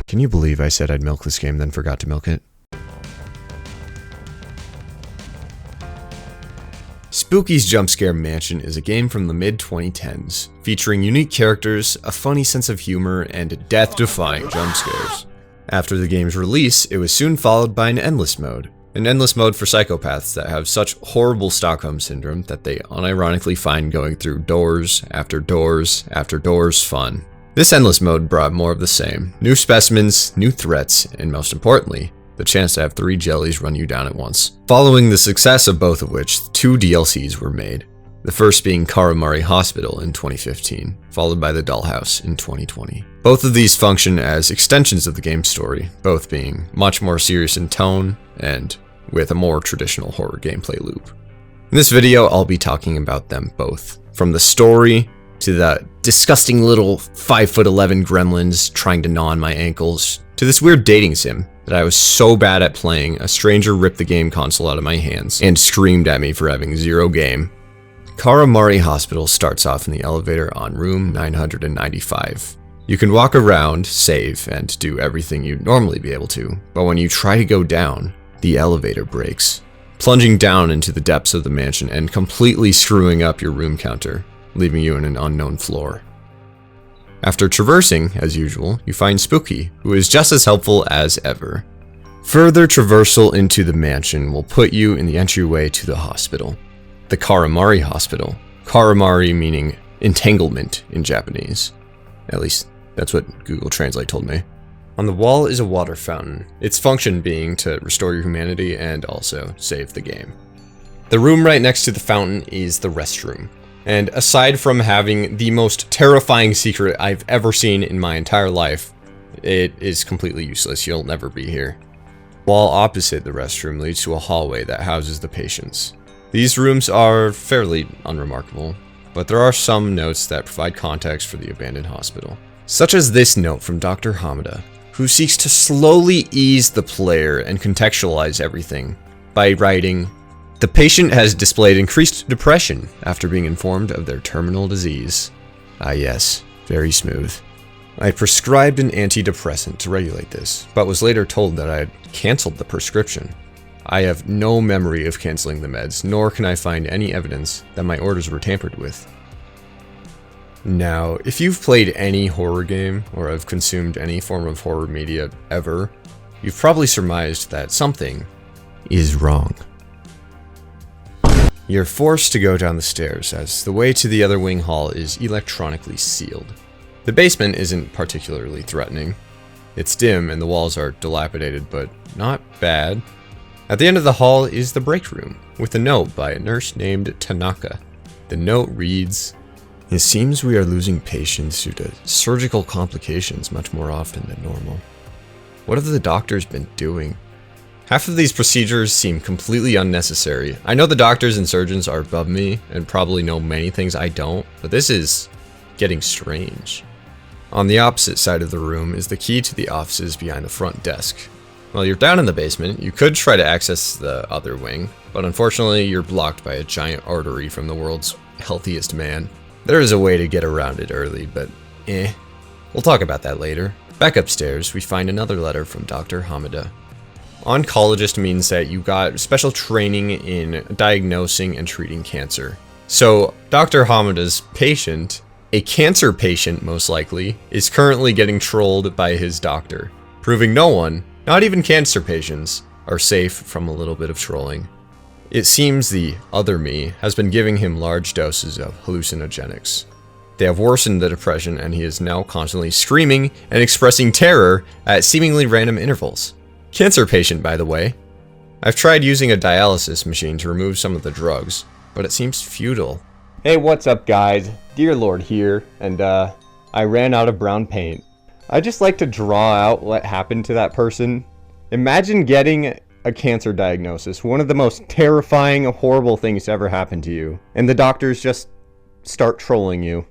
Can you believe I said I'd milk this game, then forgot to milk it? Spooky's Jumpscare Mansion is a game from the mid-2010s, featuring unique characters, a funny sense of humor, and death-defying jumpscares. After the game's release, it was soon followed by an endless mode. An endless mode for psychopaths that have such horrible Stockholm Syndrome that they unironically find going through doors after doors after doors fun. This endless mode brought more of the same. New specimens, new threats, and most importantly, the chance to have 3 jellies run you down at once. Following the success of both of which, 2 DLCs were made. The first being Karamari Hospital in 2015, followed by the Dollhouse in 2020. Both of these function as extensions of the game's story, both being much more serious in tone and with a more traditional horror gameplay loop. In this video, I'll be talking about them both, from the story to the disgusting little 5'11" gremlins trying to gnaw on my ankles, to this weird dating sim that I was so bad at playing, a stranger ripped the game console out of my hands and screamed at me for having 0 game. Karamari Hospital starts off in the elevator on room 995. You can walk around, save, and do everything you'd normally be able to, but when you try to go down, the elevator breaks, plunging down into the depths of the mansion and completely screwing up your room counter, leaving you in an unknown floor. After traversing, as usual, you find Spooky, who is just as helpful as ever. Further traversal into the mansion will put you in the entryway to the hospital. The Karamari Hospital. Karamari meaning entanglement in Japanese. At least, that's what Google Translate told me. On the wall is a water fountain, its function being to restore your humanity and also save the game. The room right next to the fountain is the restroom. And aside from having the most terrifying secret I've ever seen in my entire life, it is completely useless. You'll never be here. Wall opposite the restroom leads to a hallway that houses the patients. These rooms are fairly unremarkable, but there are some notes that provide context for the abandoned hospital. Such as this note from Dr. Hamada, who seeks to slowly ease the player and contextualize everything by writing, "The patient has displayed increased depression after being informed of their terminal disease." Ah yes, very smooth. I prescribed an antidepressant to regulate this, but was later told that I had cancelled the prescription. I have no memory of canceling the meds, nor can I find any evidence that my orders were tampered with. Now, if you've played any horror game, or have consumed any form of horror media ever, you've probably surmised that something is wrong. You're forced to go down the stairs, as the way to the other wing hall is electronically sealed. The basement isn't particularly threatening. It's dim and the walls are dilapidated, but not bad. At the end of the hall is the break room, with a note by a nurse named Tanaka. The note reads, "It seems we are losing patients due to surgical complications much more often than normal. What have the doctors been doing? Half of these procedures seem completely unnecessary. I know the doctors and surgeons are above me and probably know many things I don't, but this is getting strange." On the opposite side of the room is the key to the offices behind the front desk. While you're down in the basement, you could try to access the other wing, but unfortunately you're blocked by a giant artery from the world's healthiest man. There is a way to get around it early, but We'll talk about that later. Back upstairs, we find another letter from Dr. Hamada. Oncologist means that you got special training in diagnosing and treating cancer. So, Dr. Hamada's patient, a cancer patient most likely, is currently getting trolled by his doctor, proving no one, not even cancer patients, are safe from a little bit of trolling. It seems the other me has been giving him large doses of hallucinogenics. They have worsened the depression and he is now constantly screaming and expressing terror at seemingly random intervals. Cancer patient, by the way. I've tried using a dialysis machine to remove some of the drugs, but it seems futile. Hey, what's up guys? Dear Lord here, and I ran out of brown paint. I just like to draw out what happened to that person. Imagine getting a cancer diagnosis, one of the most terrifying, horrible things to ever happen to you, and the doctors just start trolling you.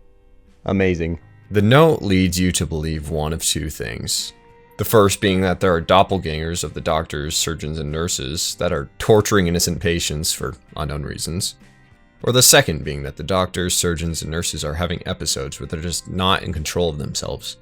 Amazing. The note leads you to believe one of two things. The first being that there are doppelgangers of the doctors, surgeons, and nurses that are torturing innocent patients for unknown reasons. Or the second being that the doctors, surgeons, and nurses are having episodes where they're just not in control of themselves.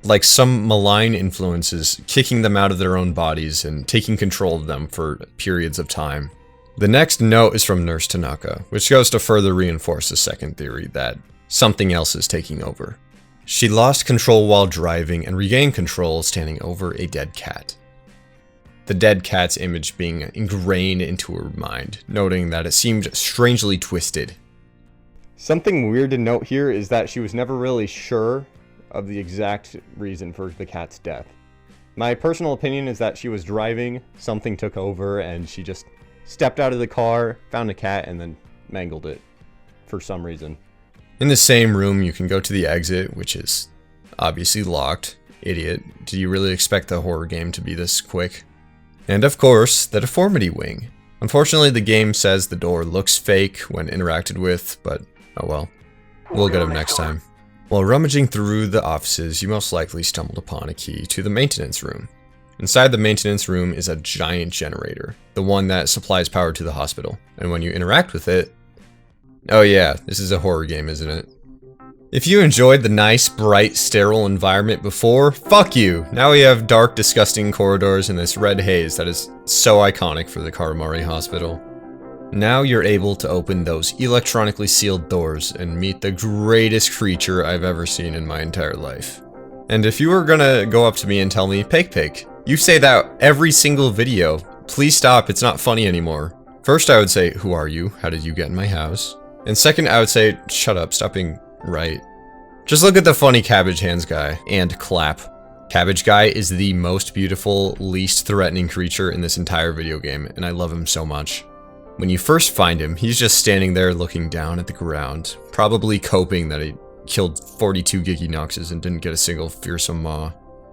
like some malign influences kicking them out of their own bodies and taking control of them for periods of time. The next note is from Nurse Tanaka, which goes to further reinforce the second theory that something else is taking over. She lost control while driving and regained control standing over a dead cat. The dead cat's image being ingrained into her mind, noting that it seemed strangely twisted. Something weird to note here is that she was never really sure of the exact reason for the cat's death. My personal opinion is that she was driving, something took over, and she just stepped out of the car, found a cat, and then mangled it for some reason. In the same room, you can go to the exit, which is obviously locked. Idiot. Do you really expect the horror game to be this quick? And of course, the deformity wing. Unfortunately, the game says the door looks fake when interacted with, but oh well. We'll get him next time. While rummaging through the offices, you most likely stumbled upon a key to the maintenance room. Inside the maintenance room is a giant generator, the one that supplies power to the hospital, and when you interact with it... Oh yeah, this is a horror game, isn't it? If you enjoyed the nice, bright, sterile environment before, fuck you! Now we have dark, disgusting corridors and this red haze that is so iconic for the Karamari Hospital. Now you're able to open those electronically sealed doors and meet the greatest creature I've ever seen in my entire life. And if you were gonna go up to me and tell me, Pake, you say that every single video, please stop, it's not funny anymore. First I would say, who are you? How did you get in my house? And second I would say, shut up, stop being right. Just look at the funny Cabbage Hands Guy, and clap. Cabbage Guy is the most beautiful, least threatening creature in this entire video game, and I love him so much. When you first find him, he's just standing there looking down at the ground, probably coping that he killed 42 Gigi Noxes and didn't get a single fearsome maw.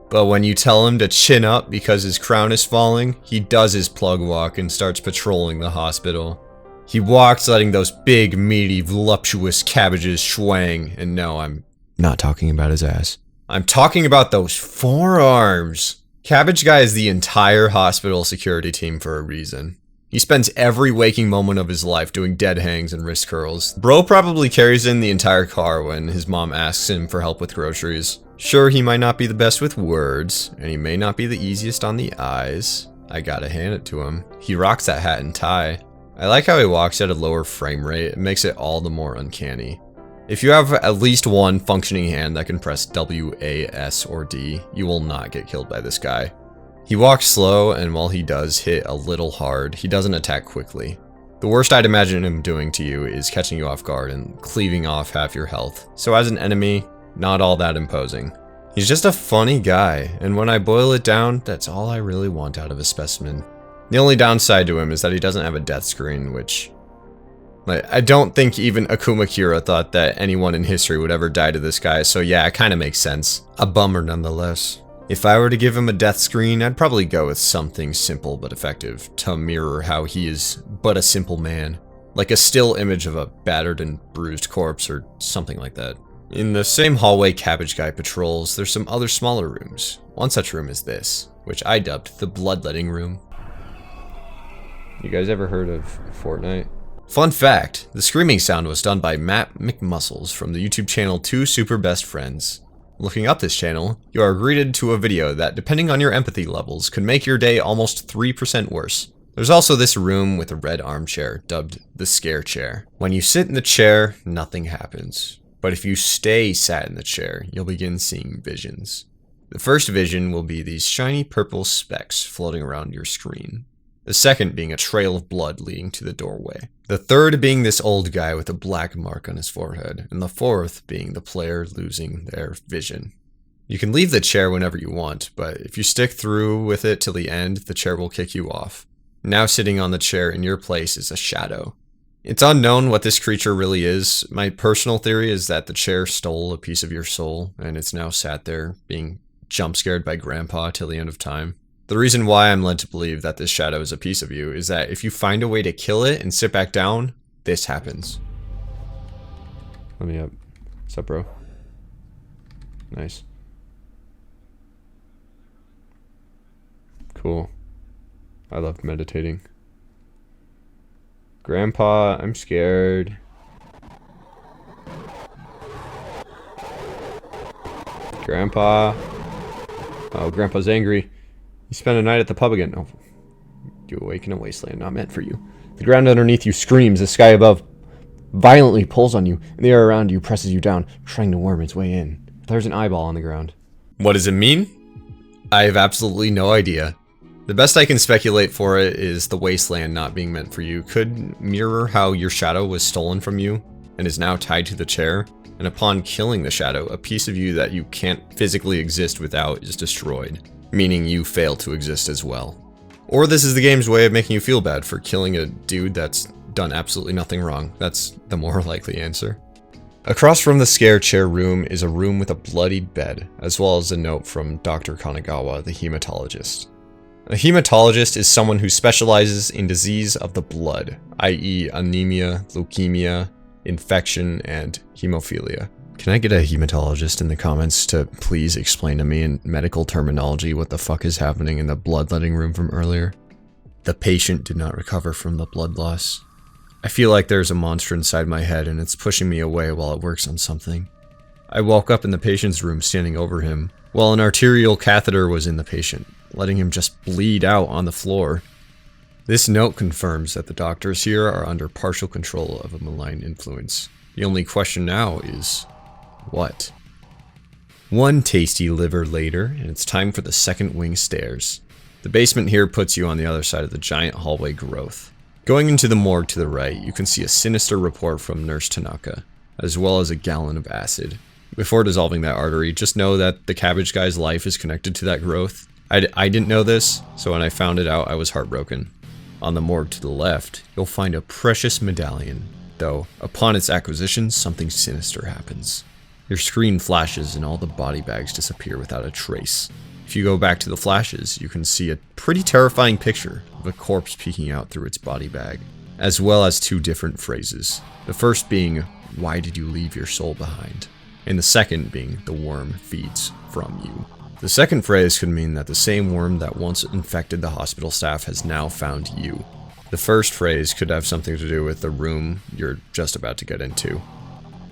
But when you tell him to chin up because his crown is falling, he does his plug walk and starts patrolling the hospital. He walks letting those big, meaty, voluptuous cabbages swang, and no, I'm not talking about his ass. I'm talking about those forearms! Cabbage Guy is the entire hospital security team for a reason. He spends every waking moment of his life doing dead hangs and wrist curls. Bro probably carries in the entire car when his mom asks him for help with groceries. Sure, he might not be the best with words, and he may not be the easiest on the eyes. I gotta hand it to him. He rocks that hat and tie. I like how he walks at a lower frame rate. It makes it all the more uncanny. If you have at least one functioning hand that can press W, A, S, or D, you will not get killed by this guy. He walks slow, and while he does hit a little hard, he doesn't attack quickly. The worst I'd imagine him doing to you is catching you off guard and cleaving off half your health. So as an enemy, not all that imposing. He's just a funny guy, and when I boil it down, that's all I really want out of a specimen. The only downside to him is that he doesn't have a death screen, which... I don't think even Akuma Kira thought that anyone in history would ever die to this guy, so yeah, it kinda makes sense. A bummer nonetheless. If I were to give him a death screen, I'd probably go with something simple but effective, to mirror how he is but a simple man. Like a still image of a battered and bruised corpse or something like that. In the same hallway Cabbage Guy patrols, there's some other smaller rooms. One such room is this, which I dubbed the Bloodletting Room. You guys ever heard of Fortnite? Fun fact, the screaming sound was done by Matt McMuscles from the YouTube channel Two Super Best Friends. Looking up this channel, you are greeted to a video that, depending on your empathy levels, could make your day almost 3% worse. There's also this room with a red armchair, dubbed the Scare Chair. When you sit in the chair, nothing happens. But if you stay sat in the chair, you'll begin seeing visions. The first vision will be these shiny purple specks floating around your screen. The second being a trail of blood leading to the doorway. The third being this old guy with a black mark on his forehead. And the fourth being the player losing their vision. You can leave the chair whenever you want, but if you stick through with it till the end, the chair will kick you off. Now sitting on the chair in your place is a shadow. It's unknown what this creature really is. My personal theory is that the chair stole a piece of your soul, and it's now sat there being jump scared by Grandpa till the end of time. The reason why I'm led to believe that this shadow is a piece of you is that if you find a way to kill it and sit back down, this happens. Let me up. What's up, bro? Nice. Cool. I love meditating. Grandpa, I'm scared. Grandpa. Oh, Grandpa's angry. You spent a night at the pub again. Oh, you awake in a wasteland not meant for you. The ground underneath you screams. The sky above violently pulls on you, and the air around you presses you down, trying to worm its way in. There's an eyeball on the ground. What does it mean? I have absolutely no idea. The best I can speculate for it is the wasteland not being meant for you could mirror how your shadow was stolen from you and is now tied to the chair, and upon killing the shadow, a piece of you that you can't physically exist without is destroyed, meaning you fail to exist as well. Or this is the game's way of making you feel bad for killing a dude that's done absolutely nothing wrong. That's the more likely answer. Across from the scare chair room is a room with a bloodied bed, as well as a note from Dr. Kanagawa, the hematologist. A hematologist is someone who specializes in disease of the blood, i.e. anemia, leukemia, infection, and hemophilia. Can I get a hematologist in the comments to please explain to me in medical terminology what the fuck is happening in the bloodletting room from earlier? The patient did not recover from the blood loss. I feel like there's a monster inside my head and it's pushing me away while it works on something. I woke up in the patient's room standing over him, while an arterial catheter was in the patient, letting him just bleed out on the floor. This note confirms that the doctors here are under partial control of a malign influence. The only question now is, what? One tasty liver later, and it's time for the second wing stairs. The basement here puts you on the other side of the giant hallway growth. Going into the morgue to the right, you can see a sinister report from Nurse Tanaka, as well as a gallon of acid. Before dissolving that artery, just know that the Cabbage Guy's life is connected to that growth. I didn't know this, so when I found it out, I was heartbroken. On the morgue to the left, you'll find a precious medallion, though upon its acquisition, something sinister happens. Your screen flashes and all the body bags disappear without a trace. If you go back to the flashes, you can see a pretty terrifying picture of a corpse peeking out through its body bag, as well as two different phrases. The first being, "Why did you leave your soul behind?" And the second being, "The worm feeds from you." The second phrase could mean that the same worm that once infected the hospital staff has now found you. The first phrase could have something to do with the room you're just about to get into.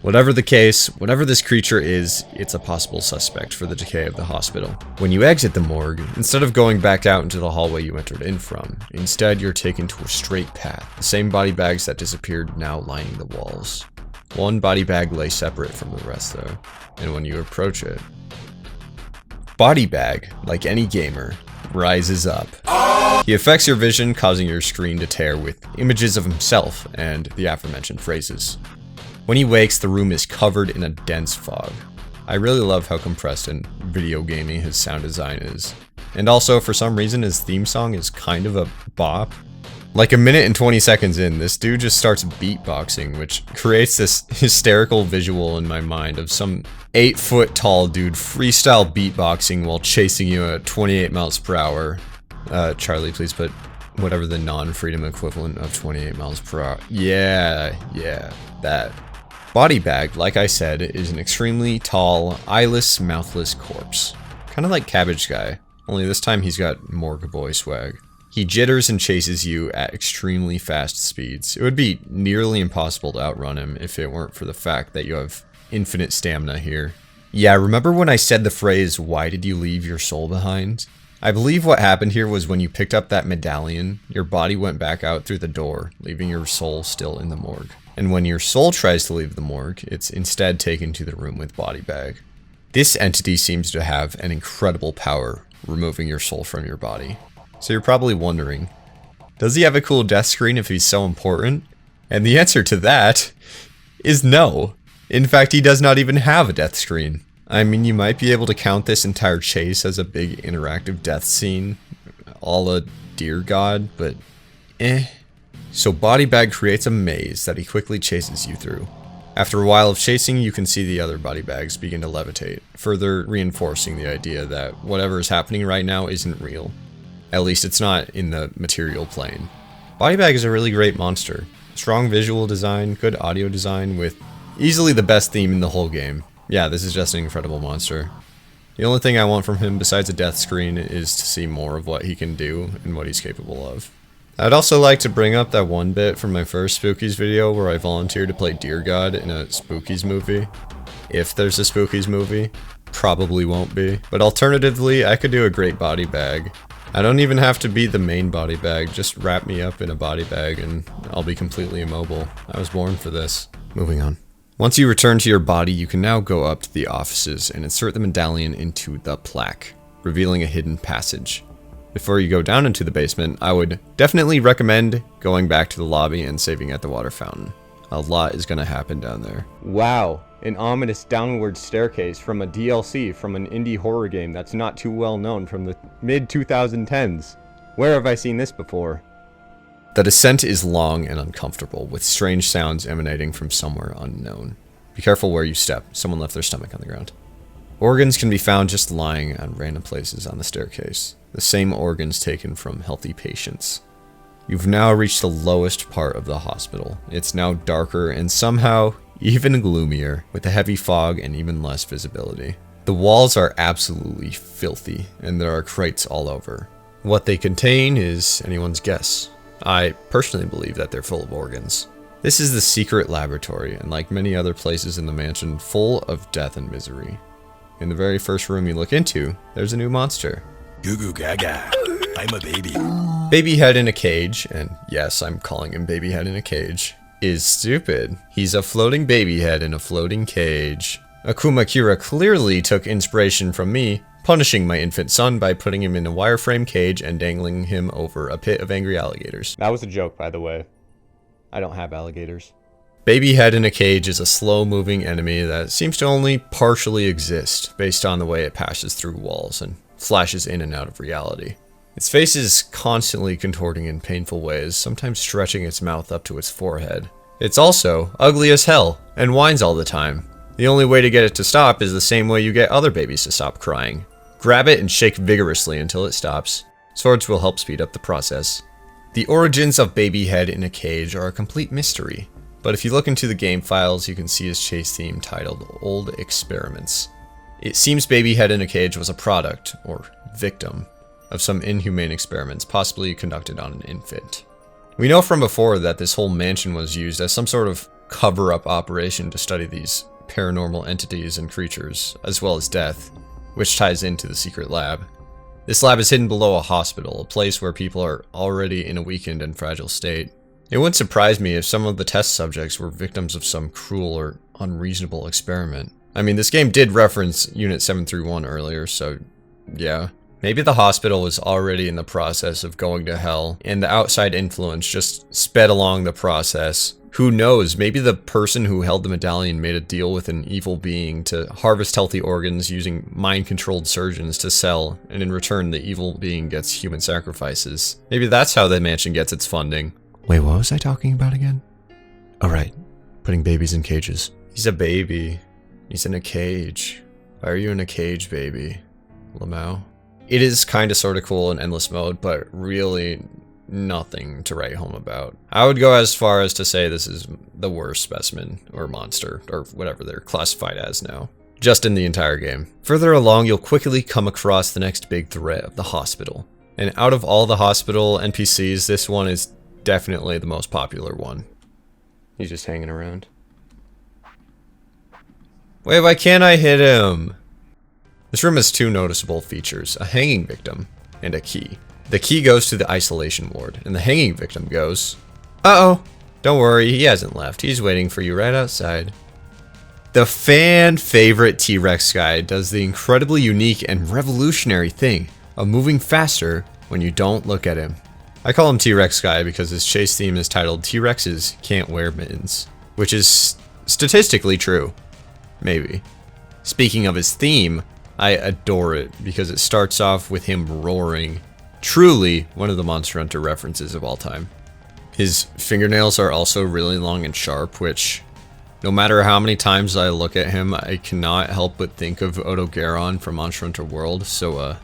Whatever the case, whatever this creature is, it's a possible suspect for the decay of the hospital. When you exit the morgue, instead of going back out into the hallway you entered in from, instead you're taken to a straight path, the same body bags that disappeared now lining the walls. One body bag lay separate from the rest though, and when you approach it, Body Bag, like any gamer, rises up. He affects your vision, causing your screen to tear with images of himself and the aforementioned phrases. When he wakes, the room is covered in a dense fog. I really love how compressed and video gamey his sound design is. And also, for some reason, his theme song is kind of a bop. Like a minute and 20 seconds in, this dude just starts beatboxing, which creates this hysterical visual in my mind of some 8-foot tall dude freestyle beatboxing while chasing you at 28 miles per hour. Charlie, please put whatever the non-freedom equivalent of 28 miles per hour. Yeah, that. Body Bag, like I said, is an extremely tall, eyeless, mouthless corpse. Kind of like Cabbage Guy, only this time he's got morgue boy swag. He jitters and chases you at extremely fast speeds. It would be nearly impossible to outrun him if it weren't for the fact that you have infinite stamina here. Yeah, remember when I said the phrase, "Why did you leave your soul behind?" I believe what happened here was when you picked up that medallion, your body went back out through the door, leaving your soul still in the morgue. And when your soul tries to leave the morgue, it's instead taken to the room with Body Bag. This entity seems to have an incredible power, removing your soul from your body. So you're probably wondering, does he have a cool death screen if he's so important? And the answer to that is no. In fact, he does not even have a death screen. I mean, you might be able to count this entire chase as a big interactive death scene, a la Dear God, but So Body Bag creates a maze that he quickly chases you through. After a while of chasing, you can see the other body bags begin to levitate, further reinforcing the idea that whatever is happening right now isn't real. At least it's not in the material plane. Body Bag is a really great monster. Strong visual design, good audio design, with easily the best theme in the whole game. Yeah, this is just an incredible monster. The only thing I want from him besides a death screen is to see more of what he can do and what he's capable of. I'd also like to bring up that one bit from my first Spookies video where I volunteered to play Dear God in a Spookies movie. If there's a Spookies movie. probably won't be. But alternatively, I could do a great body bag. I don't even have to be the main body bag, just wrap me up in a body bag and I'll be completely immobile. I was born for this. Moving on. Once you return to your body, you can now go up to the offices and insert the medallion into the plaque, revealing a hidden passage. Before you go down into the basement, I would definitely recommend going back to the lobby and saving at the water fountain. A lot is going to happen down there. Wow, an ominous downward staircase from a DLC from an indie horror game that's not too well known from the mid-2010s. Where have I seen this before? The descent is long and uncomfortable, with strange sounds emanating from somewhere unknown. Be careful where you step. Someone left their stomach on the ground. Organs can be found just lying on random places on the staircase. The same organs taken from healthy patients. You've now reached the lowest part of the hospital. It's now darker and somehow even gloomier, with a heavy fog and even less visibility. The walls are absolutely filthy, and there are crates all over. What they contain is anyone's guess. I personally believe that they're full of organs. This is the secret laboratory, and like many other places in the mansion, full of death and misery. In the very first room you look into, there's a new monster. Goo goo gaga. I'm a baby. Baby head in a cage, and yes, I'm calling him baby head in a cage, is stupid. He's a floating baby head in a floating cage. Akuma Kira clearly took inspiration from me, punishing my infant son by putting him in a wireframe cage and dangling him over a pit of angry alligators. That was a joke, by the way. I don't have alligators. Baby head in a cage is a slow-moving enemy that seems to only partially exist based on the way it passes through walls and flashes in and out of reality. Its face is constantly contorting in painful ways, sometimes stretching its mouth up to its forehead. It's also ugly as hell and whines all the time. The only way to get it to stop is the same way you get other babies to stop crying. Grab it and shake vigorously until it stops. Swords will help speed up the process. The origins of Baby Head in a Cage are a complete mystery, but if you look into the game files, you can see his chase theme titled Old Experiments. It seems Baby Head in a Cage was a product, or victim, of some inhumane experiments possibly conducted on an infant. We know from before that this whole mansion was used as some sort of cover-up operation to study these paranormal entities and creatures, as well as death, which ties into the secret lab. This lab is hidden below a hospital, a place where people are already in a weakened and fragile state. It wouldn't surprise me if some of the test subjects were victims of some cruel or unreasonable experiment. I mean, this game did reference Unit 731 earlier, so yeah. Maybe the hospital was already in the process of going to hell, and the outside influence just sped along the process. Who knows, maybe the person who held the medallion made a deal with an evil being to harvest healthy organs using mind-controlled surgeons to sell, and in return the evil being gets human sacrifices. Maybe that's how the mansion gets its funding. Wait, what was I talking about again? Oh right, putting babies in cages. He's a baby. He's in a cage. Why are you in a cage, baby? Lamau? It is kinda sorta cool in endless mode, but really nothing to write home about. I would go as far as to say this is the worst specimen, or monster, or whatever they're classified as now, just in the entire game. Further along, you'll quickly come across the next big threat of the hospital. And out of all the hospital NPCs, this one is definitely the most popular one. He's just hanging around. Wait, why can't I hit him? This room has two noticeable features, a hanging victim and a key. The key goes to the isolation ward, and the hanging victim goes, uh-oh, don't worry, he hasn't left. He's waiting for you right outside. The fan favorite T-Rex guy does the incredibly unique and revolutionary thing of moving faster when you don't look at him. I call him T-Rex guy because his chase theme is titled T-Rexes Can't Wear Mittens, which is statistically true. Maybe. Speaking of his theme, I adore it because it starts off with him roaring. Truly one of the Monster Hunter references of all time. His fingernails are also really long and sharp, which, no matter how many times I look at him, I cannot help but think of Odogaron from Monster Hunter World, so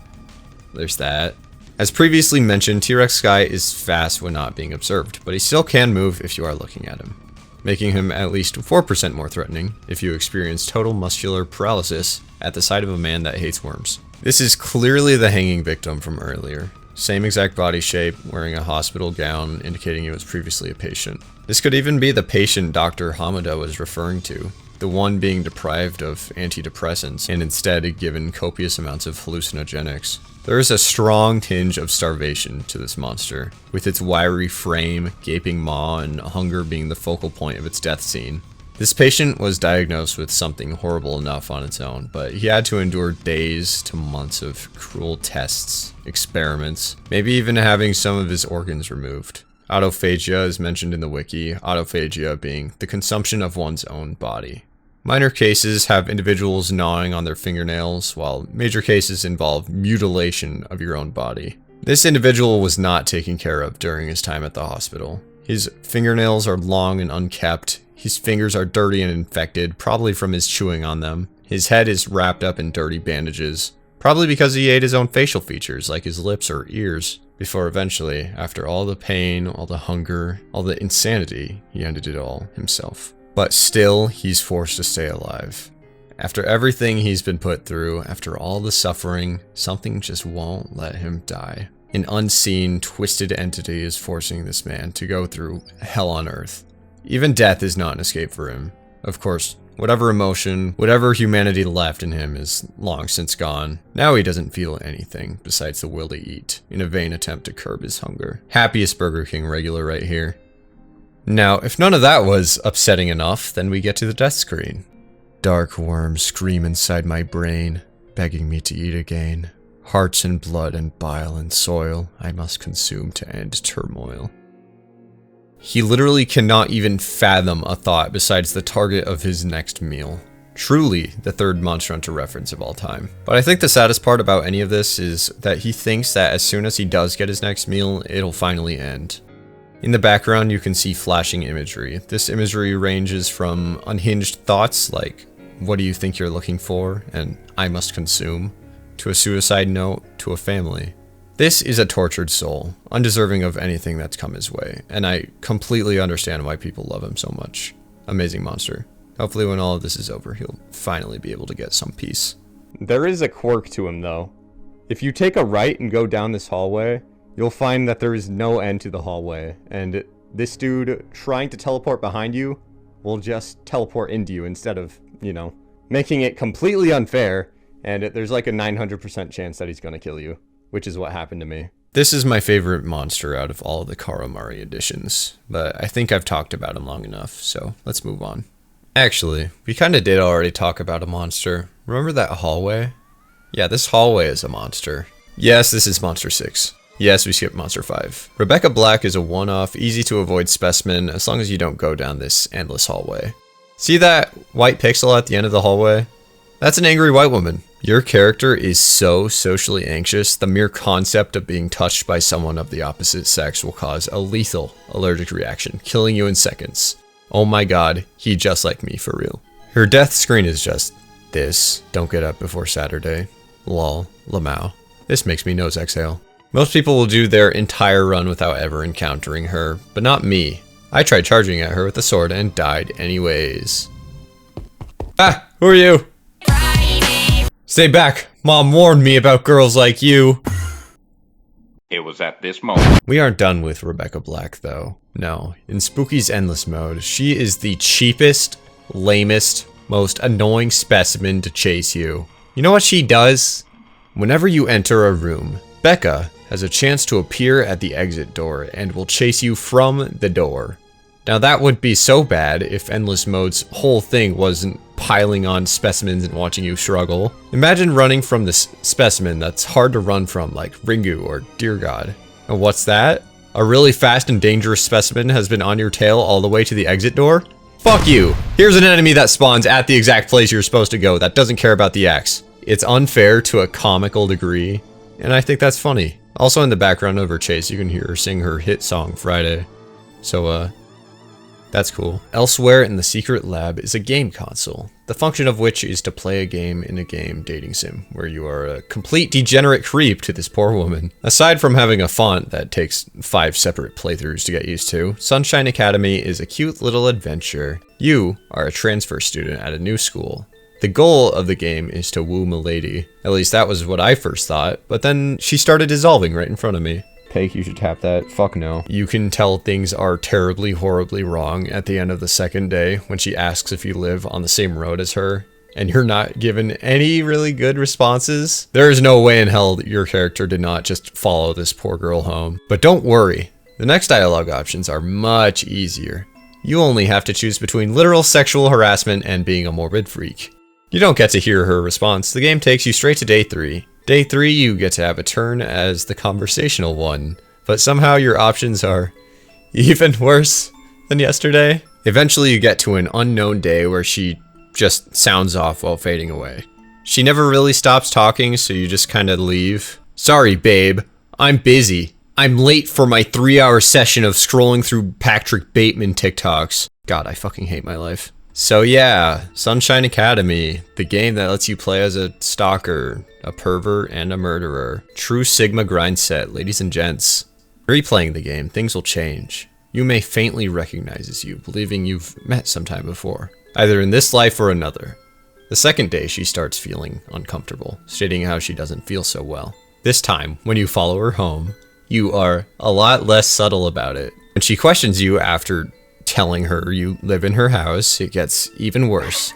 there's that. As previously mentioned, T-Rex Guy is fast when not being observed, but he still can move if you are looking at him, making him at least 4% more threatening if you experience total muscular paralysis at the sight of a man that hates worms. This is clearly the hanging victim from earlier. Same exact body shape, wearing a hospital gown indicating he was previously a patient. This could even be the patient Dr. Hamada was referring to. the one being deprived of antidepressants and instead given copious amounts of hallucinogenics. There is a strong tinge of starvation to this monster, with its wiry frame, gaping maw, and hunger being the focal point of its death scene. This patient was diagnosed with something horrible enough on its own, but he had to endure days to months of cruel tests, experiments, maybe even having some of his organs removed. Autophagia is mentioned in the wiki, autophagia being the consumption of one's own body. Minor cases have individuals gnawing on their fingernails, while major cases involve mutilation of your own body. This individual was not taken care of during his time at the hospital. His fingernails are long and unkept. His fingers are dirty and infected, probably from his chewing on them. His head is wrapped up in dirty bandages, probably because he ate his own facial features, like his lips or ears, before eventually, after all the pain, all the hunger, all the insanity, he ended it all himself. But still, he's forced to stay alive. After everything he's been put through, after all the suffering, something just won't let him die. An unseen, twisted entity is forcing this man to go through hell on earth. Even death is not an escape for him. Of course, whatever emotion, whatever humanity left in him is long since gone. Now he doesn't feel anything besides the will to eat, in a vain attempt to curb his hunger. Happiest Burger King regular right here. Now, if none of that was upsetting enough, then we get to the death screen. Dark worms scream inside my brain, begging me to eat again. Hearts and blood and bile and soil I must consume to end turmoil. He literally cannot even fathom a thought besides the target of his next meal. Truly the third Monster Hunter reference of all time. But I think the saddest part about any of this is that he thinks that as soon as he does get his next meal, it'll finally end. In the background, you can see flashing imagery. This imagery ranges from unhinged thoughts like, "What do you think you're looking for?" and "I must consume," to a suicide note, to a family. This is a tortured soul, undeserving of anything that's come his way, and I completely understand why people love him so much. Amazing monster. Hopefully when all of this is over, he'll finally be able to get some peace. There is a quirk to him, though. If you take a right and go down this hallway, you'll find that there is no end to the hallway, and this dude trying to teleport behind you will just teleport into you instead of, making it completely unfair, and there's like a 900% chance that he's gonna kill you, which is what happened to me. This is my favorite monster out of all of the Karamari editions, but I think I've talked about him long enough, so let's move on. Actually, we kinda did already talk about a monster. Remember that hallway? Yeah, this hallway is a monster. Yes, this is Monster 6. Yes, we skipped Monster 5. Rebecca Black is a one-off, easy-to-avoid specimen as long as you don't go down this endless hallway. See that white pixel at the end of the hallway? That's an angry white woman. Your character is so socially anxious, the mere concept of being touched by someone of the opposite sex will cause a lethal allergic reaction, killing you in seconds. Oh my god, he just like me for real. Her death screen is just this. Don't get up before Saturday. Lol. Lamau. This makes me nose exhale. Most people will do their entire run without ever encountering her, but not me. I tried charging at her with a sword and died anyways. Ah! Who are you? Stay back! Mom warned me about girls like you! It was at this moment. We aren't done with Rebecca Black, though. No. In Spooky's Endless Mode, she is the cheapest, lamest, most annoying specimen to chase you. You know what she does? Whenever you enter a room, Becca has a chance to appear at the exit door and will chase you from the door. Now that would be so bad if Endless Mode's whole thing wasn't piling on specimens and watching you struggle. Imagine running from this specimen that's hard to run from, like Ringu or Dear God. And what's that? A really fast and dangerous specimen has been on your tail all the way to the exit door? Fuck you! Here's an enemy that spawns at the exact place you're supposed to go that doesn't care about the axe. It's unfair to a comical degree, and I think that's funny. Also in the background of her chase, you can hear her sing her hit song, Friday. So, that's cool. Elsewhere in the secret lab is a game console, the function of which is to play a game in a game dating sim, where you are a complete degenerate creep to this poor woman. Aside from having a font that takes 5 separate playthroughs to get used to, Sunshine Academy is a cute little adventure. You are a transfer student at a new school. The goal of the game is to woo Milady. At least that was what I first thought, but then she started dissolving right in front of me. Pake, you should tap that. Fuck no. You can tell things are terribly, horribly wrong at the end of the second day when she asks if you live on the same road as her, and you're not given any really good responses. There is no way in hell that your character did not just follow this poor girl home. But don't worry, the next dialogue options are much easier. You only have to choose between literal sexual harassment and being a morbid freak. You don't get to hear her response. The game takes you straight to day 3. Day 3, you get to have a turn as the conversational one, but somehow your options are even worse than yesterday. Eventually you get to an unknown day where she just sounds off while fading away. She never really stops talking, so you just kind of leave. Sorry, babe. I'm busy. I'm late for my 3-hour session of scrolling through Patrick Bateman TikToks. God, I fucking hate my life. So yeah, Sunshine Academy, the game that lets you play as a stalker, a pervert, and a murderer. True Sigma grind set, ladies and gents. Replaying the game, things will change. You may faintly recognize you, believing you've met sometime before, either in this life or another. The second day, she starts feeling uncomfortable, stating how she doesn't feel so well. This time, when you follow her home, you are a lot less subtle about it. When she questions you after telling her you live in her house, it gets even worse.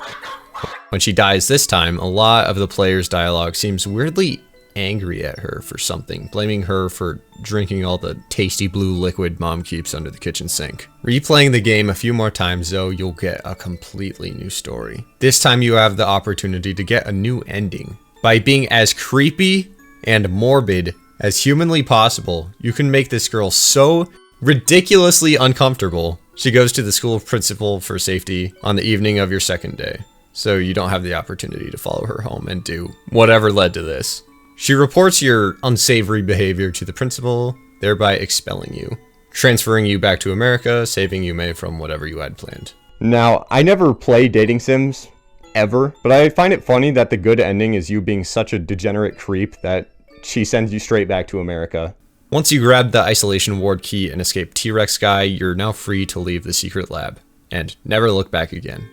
When she dies this time, a lot of the player's dialogue seems weirdly angry at her for something, blaming her for drinking all the tasty blue liquid mom keeps under the kitchen sink. Replaying the game a few more times though, you'll get a completely new story. This time you have the opportunity to get a new ending. By being as creepy and morbid as humanly possible, you can make this girl so ridiculously uncomfortable. She goes to the school principal for safety on the evening of your second day, so you don't have the opportunity to follow her home and do whatever led to this. She reports your unsavory behavior to the principal, thereby expelling you, transferring you back to America, saving you May from whatever you had planned. Now, I never play dating sims, ever, but I find it funny that the good ending is you being such a degenerate creep that she sends you straight back to America. Once you grab the isolation ward key and escape T-Rex guy, you're now free to leave the secret lab, and never look back again.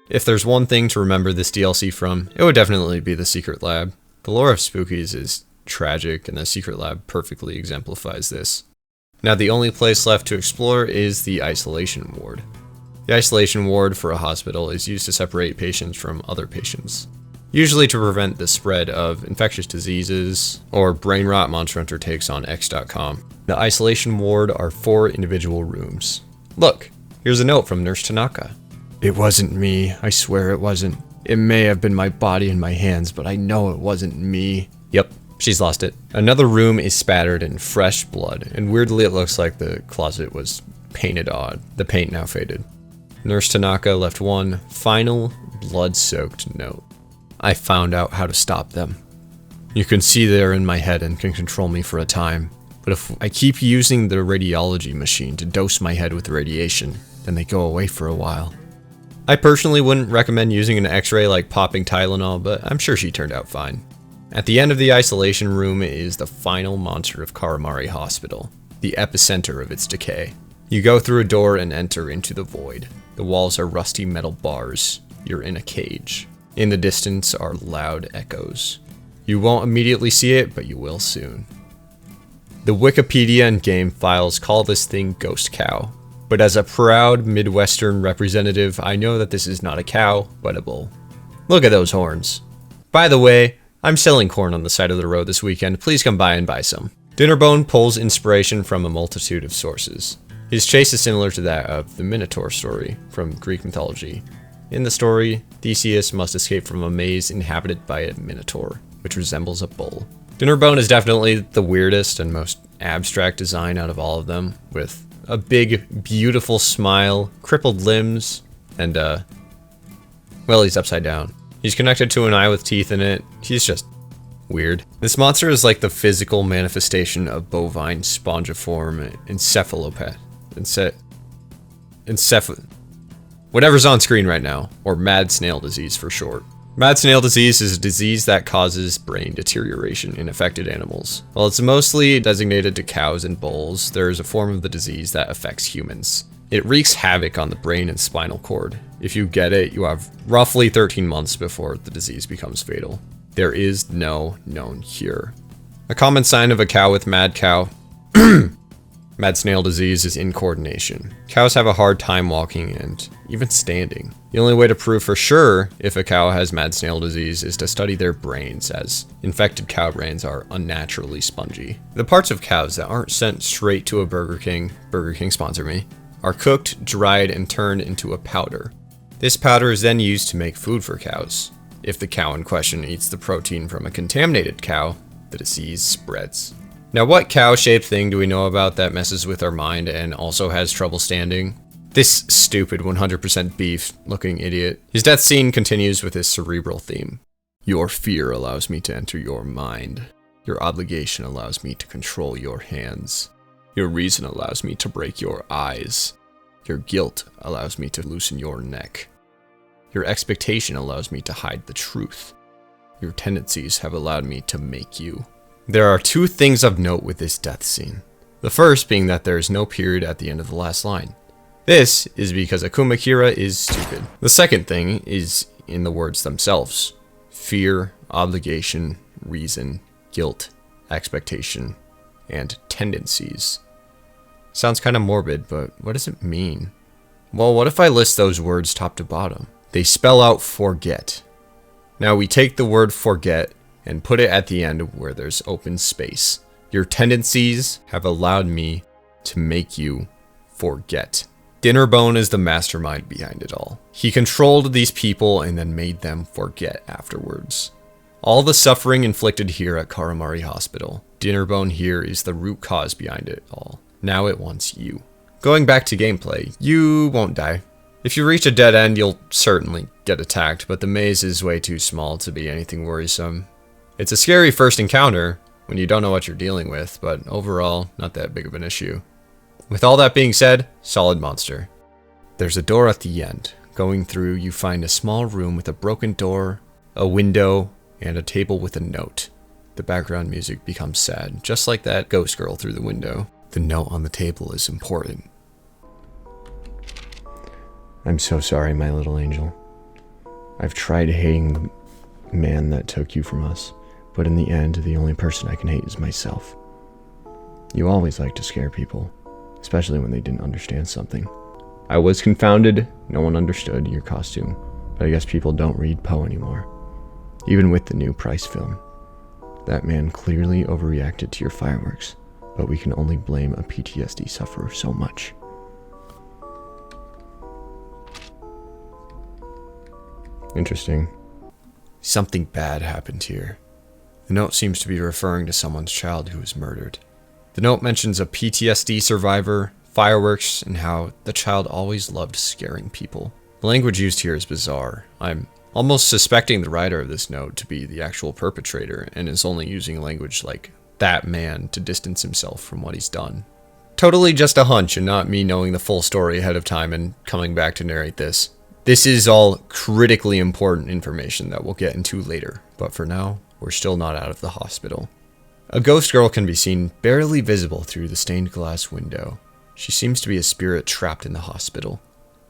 If there's one thing to remember this DLC from, it would definitely be the secret lab. The lore of Spookies is tragic, and the secret lab perfectly exemplifies this. Now the only place left to explore is the isolation ward. The isolation ward for a hospital is used to separate patients from other patients, usually to prevent the spread of infectious diseases or brain rot Monster Hunter takes on X.com. The isolation ward are 4 individual rooms. Look, here's a note from Nurse Tanaka. It wasn't me, I swear it wasn't. It may have been my body and my hands, but I know it wasn't me. Yep, she's lost it. Another room is spattered in fresh blood, and weirdly it looks like the closet was painted on. The paint now faded. Nurse Tanaka left one final blood-soaked note. I found out how to stop them. You can see they're in my head and can control me for a time, but if I keep using the radiology machine to dose my head with radiation, then they go away for a while. I personally wouldn't recommend using an x-ray like popping Tylenol, but I'm sure she turned out fine. At the end of the isolation room is the final monster of Karamari Hospital, the epicenter of its decay. You go through a door and enter into the void. The walls are rusty metal bars. You're in a cage. In the distance are loud echoes. You won't immediately see it, but you will soon. The Wikipedia and game files call this thing Ghost Cow, but as a proud Midwestern representative, I know that this is not a cow, but a bull. Look at those horns. By the way, I'm selling corn on the side of the road this weekend. Please come by and buy some. Dinnerbone pulls inspiration from a multitude of sources. His chase is similar to that of the Minotaur story from Greek mythology. In the story, Theseus must escape from a maze inhabited by a minotaur, which resembles a bull. Dinnerbone is definitely the weirdest and most abstract design out of all of them, with a big, beautiful smile, crippled limbs, and well, he's upside down. He's connected to an eye with teeth in it. He's just weird. This monster is like the physical manifestation of bovine spongiform encephalopathy. Whatever's on screen right now, or mad snail disease for short. Mad snail disease is a disease that causes brain deterioration in affected animals. While it's mostly designated to cows and bulls, there is a form of the disease that affects humans. It wreaks havoc on the brain and spinal cord. If you get it, you have roughly 13 months before the disease becomes fatal. There is no known cure. A common sign of a cow with mad cow Mad snail disease is incoordination. Cows have a hard time walking and even standing. The only way to prove for sure if a cow has mad snail disease is to study their brains, as infected cow brains are unnaturally spongy. The parts of cows that aren't sent straight to a Burger King sponsor me, are cooked, dried, and turned into a powder. This powder is then used to make food for cows. If the cow in question eats the protein from a contaminated cow, the disease spreads. Now, what cow-shaped thing do we know about that messes with our mind and also has trouble standing? This stupid 100% beef looking idiot. His death scene continues with his cerebral theme. Your fear allows me to enter your mind. Your obligation allows me to control your hands. Your reason allows me to break your eyes. Your guilt allows me to loosen your neck. Your expectation allows me to hide the truth. Your tendencies have allowed me to make you. There are two things of note with this death scene. The first being that there is no period at the end of the last line. This is because Akuma Kira is stupid. The second thing is in the words themselves. Fear, obligation, reason, guilt, expectation, and tendencies. Sounds kind of morbid, but what does it mean? Well, what if I list those words top to bottom? They spell out forget. Now we take the word forget and put it at the end where there's open space. Your tendencies have allowed me to make you forget. Dinnerbone is the mastermind behind it all. He controlled these people and then made them forget afterwards. All the suffering inflicted here at Karamari Hospital, Dinnerbone here is the root cause behind it all. Now it wants you. Going back to gameplay, you won't die. If you reach a dead end, you'll certainly get attacked, but the maze is way too small to be anything worrisome. It's a scary first encounter when you don't know what you're dealing with, but overall, not that big of an issue. With all that being said, solid monster. There's a door at the end. Going through, you find a small room with a broken door, a window, and a table with a note. The background music becomes sad, just like that ghost girl through the window. The note on the table is important. I'm so sorry, my little angel. I've tried hating the man that took you from us, but in the end, the only person I can hate is myself. You always like to scare people, especially when they didn't understand something. I was confounded, no one understood your costume, but I guess people don't read Poe anymore. Even with the new Price film. That man clearly overreacted to your fireworks, but we can only blame a PTSD sufferer so much. Interesting. Something bad happened here. The note seems to be referring to someone's child who was murdered. The note mentions a PTSD survivor, fireworks, and how the child always loved scaring people. The language used here is bizarre. I'm almost suspecting the writer of this note to be the actual perpetrator and is only using language like that man to distance himself from what he's done. Totally just a hunch and not me knowing the full story ahead of time and coming back to narrate this. This is all critically important information that we'll get into later, but for now, we're still not out of the hospital. A ghost girl can be seen barely visible through the stained glass window. She seems to be a spirit trapped in the hospital.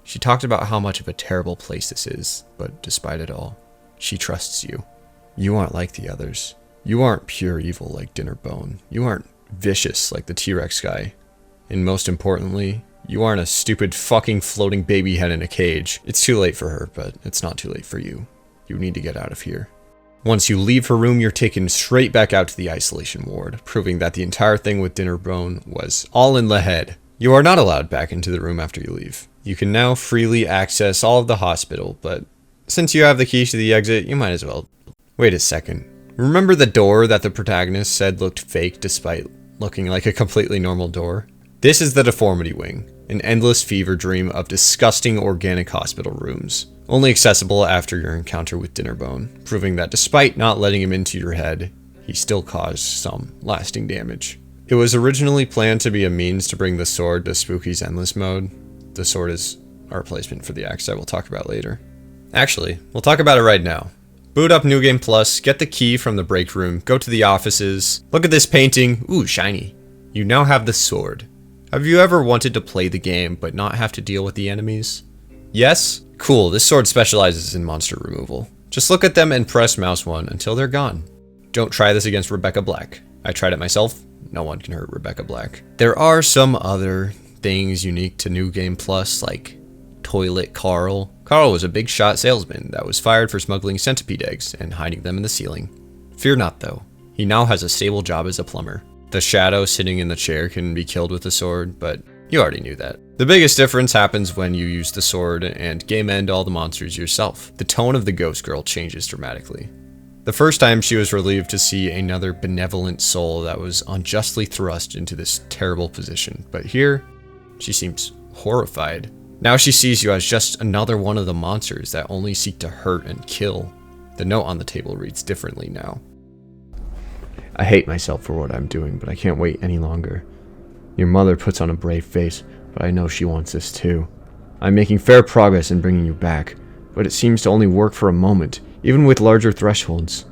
She talked about how much of a terrible place this is, but despite it all, she trusts you. You aren't like the others. You aren't pure evil like Dinnerbone. You aren't vicious like the T-Rex guy. And most importantly, you aren't a stupid fucking floating baby head in a cage. It's too late for her, but it's not too late for you. You need to get out of here. Once you leave her room, you're taken straight back out to the isolation ward, proving that the entire thing with Dinnerbone was all in the head. You are not allowed back into the room after you leave. You can now freely access all of the hospital, but since you have the keys to the exit, you might as well. Wait a second. Remember the door that the protagonist said looked fake despite looking like a completely normal door? This is the deformity wing, an endless fever dream of disgusting organic hospital rooms, only accessible after your encounter with Dinnerbone, proving that despite not letting him into your head, he still caused some lasting damage. It was originally planned to be a means to bring the sword to Spooky's Endless mode. The sword is a replacement for the axe I will talk about later. Actually, we'll talk about it right now. Boot up New Game Plus, get the key from the break room, go to the offices, look at this painting, ooh, shiny. You now have the sword. Have you ever wanted to play the game but not have to deal with the enemies? Yes? Cool, this sword specializes in monster removal. Just look at them and press mouse 1 until they're gone. Don't try this against Rebecca Black. I tried it myself, no one can hurt Rebecca Black. There are some other things unique to New Game Plus, like Toilet Carl. Carl was a big shot salesman that was fired for smuggling centipede eggs and hiding them in the ceiling. Fear not though, he now has a stable job as a plumber. The shadow sitting in the chair can be killed with a sword, but you already knew that. The biggest difference happens when you use the sword and game end all the monsters yourself. The tone of the ghost girl changes dramatically. The first time she was relieved to see another benevolent soul that was unjustly thrust into this terrible position, but here, she seems horrified. Now she sees you as just another one of the monsters that only seek to hurt and kill. The note on the table reads differently now. I hate myself for what I'm doing, but I can't wait any longer. Your mother puts on a brave face, but I know she wants this too. I'm making fair progress in bringing you back, but it seems to only work for a moment, even with larger thresholds.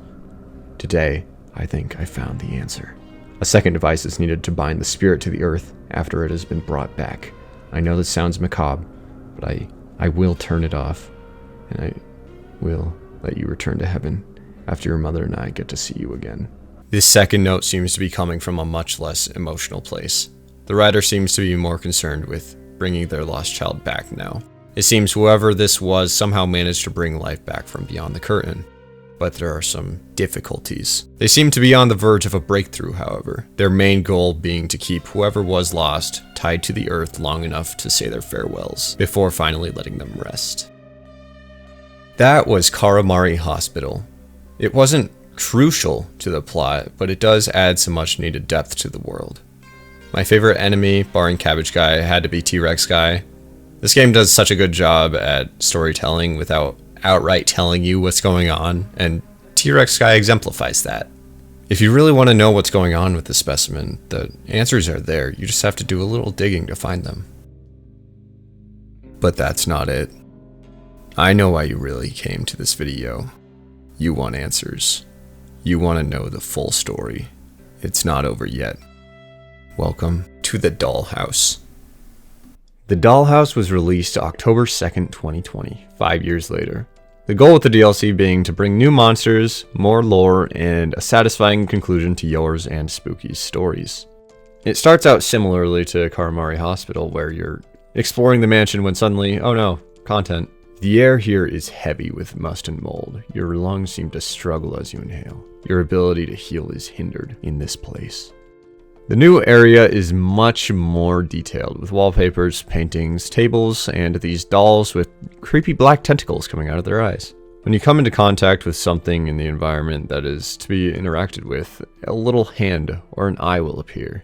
Today, I think I found the answer. A second device is needed to bind the spirit to the earth after it has been brought back. I know this sounds macabre, but I will turn it off, and I will let you return to heaven after your mother and I get to see you again. This second note seems to be coming from a much less emotional place. The writer seems to be more concerned with bringing their lost child back now. It seems whoever this was somehow managed to bring life back from beyond the curtain. But there are some difficulties. They seem to be on the verge of a breakthrough, however, their main goal being to keep whoever was lost tied to the earth long enough to say their farewells, before finally letting them rest. That was Karamari Hospital. It wasn't crucial to the plot, but it does add some much needed depth to the world. My favorite enemy, barring Cabbage Guy, had to be T-Rex Guy. This game does such a good job at storytelling without outright telling you what's going on, and T-Rex Guy exemplifies that. If you really want to know what's going on with the specimen, the answers are there, you just have to do a little digging to find them. But that's not it. I know why you really came to this video. You want answers. You want to know the full story. It's not over yet. Welcome to the Dollhouse. The Dollhouse was released October 2nd, 2020, 5 years later. The goal with the DLC being to bring new monsters, more lore, and a satisfying conclusion to yours and Spooky's stories. It starts out similarly to Karamari Hospital, where you're exploring the mansion when suddenly, oh no, content. The air here is heavy with must and mold. Your lungs seem to struggle as you inhale. Your ability to heal is hindered in this place. The new area is much more detailed, with wallpapers, paintings, tables, and these dolls with creepy black tentacles coming out of their eyes. When you come into contact with something in the environment that is to be interacted with, a little hand or an eye will appear.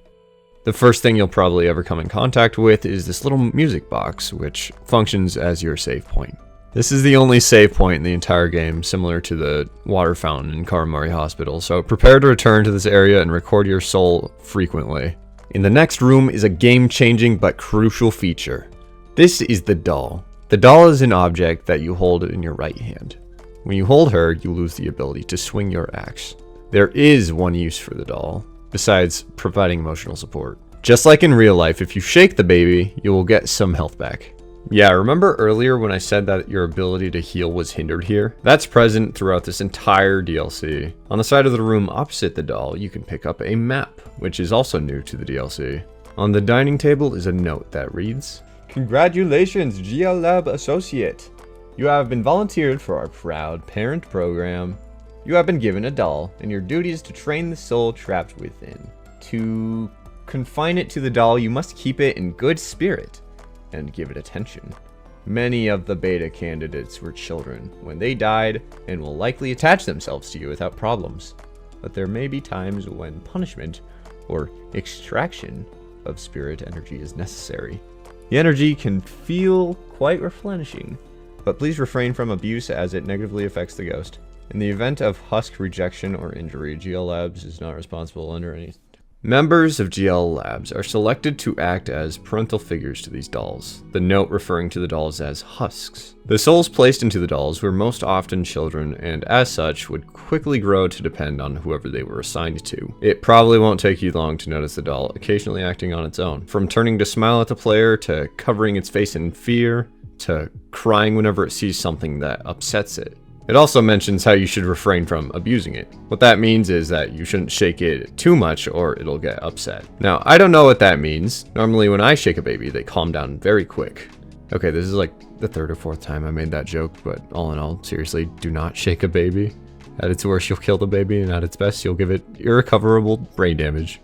The first thing you'll probably ever come in contact with is this little music box, which functions as your save point. This is the only save point in the entire game, similar to the water fountain in Karamari Hospital, so prepare to return to this area and record your soul frequently. In the next room is a game-changing but crucial feature. This is the doll. The doll is an object that you hold in your right hand. When you hold her, you lose the ability to swing your axe. There is one use for the doll, besides providing emotional support. Just like in real life, if you shake the baby, you will get some health back. Yeah, remember earlier when I said that your ability to heal was hindered here? That's present throughout this entire DLC. On the side of the room opposite the doll, you can pick up a map, which is also new to the DLC. On the dining table is a note that reads, "Congratulations, GL Lab Associate! You have been volunteered for our proud parent program. You have been given a doll, and your duty is to train the soul trapped within. To confine it to the doll, you must keep it in good spirit and give it attention. Many of the beta candidates were children when they died and will likely attach themselves to you without problems. But there may be times when punishment or extraction of spirit energy is necessary. The energy can feel quite replenishing, but please refrain from abuse as it negatively affects the ghost. In the event of Husks rejection or injury, GL Labs is not responsible under any..." Members of GL Labs are selected to act as parental figures to these dolls, the note referring to the dolls as Husks. The souls placed into the dolls were most often children, and as such would quickly grow to depend on whoever they were assigned to. It probably won't take you long to notice the doll occasionally acting on its own, from turning to smile at the player, to covering its face in fear, to crying whenever it sees something that upsets it. It also mentions how you should refrain from abusing it. What that means is that you shouldn't shake it too much or it'll get upset. Now, I don't know what that means. Normally when I shake a baby, they calm down very quick. Okay, this is like the third or fourth time I made that joke, but all in all, seriously, do not shake a baby. At its worst, you'll kill the baby, and at its best, you'll give it irrecoverable brain damage.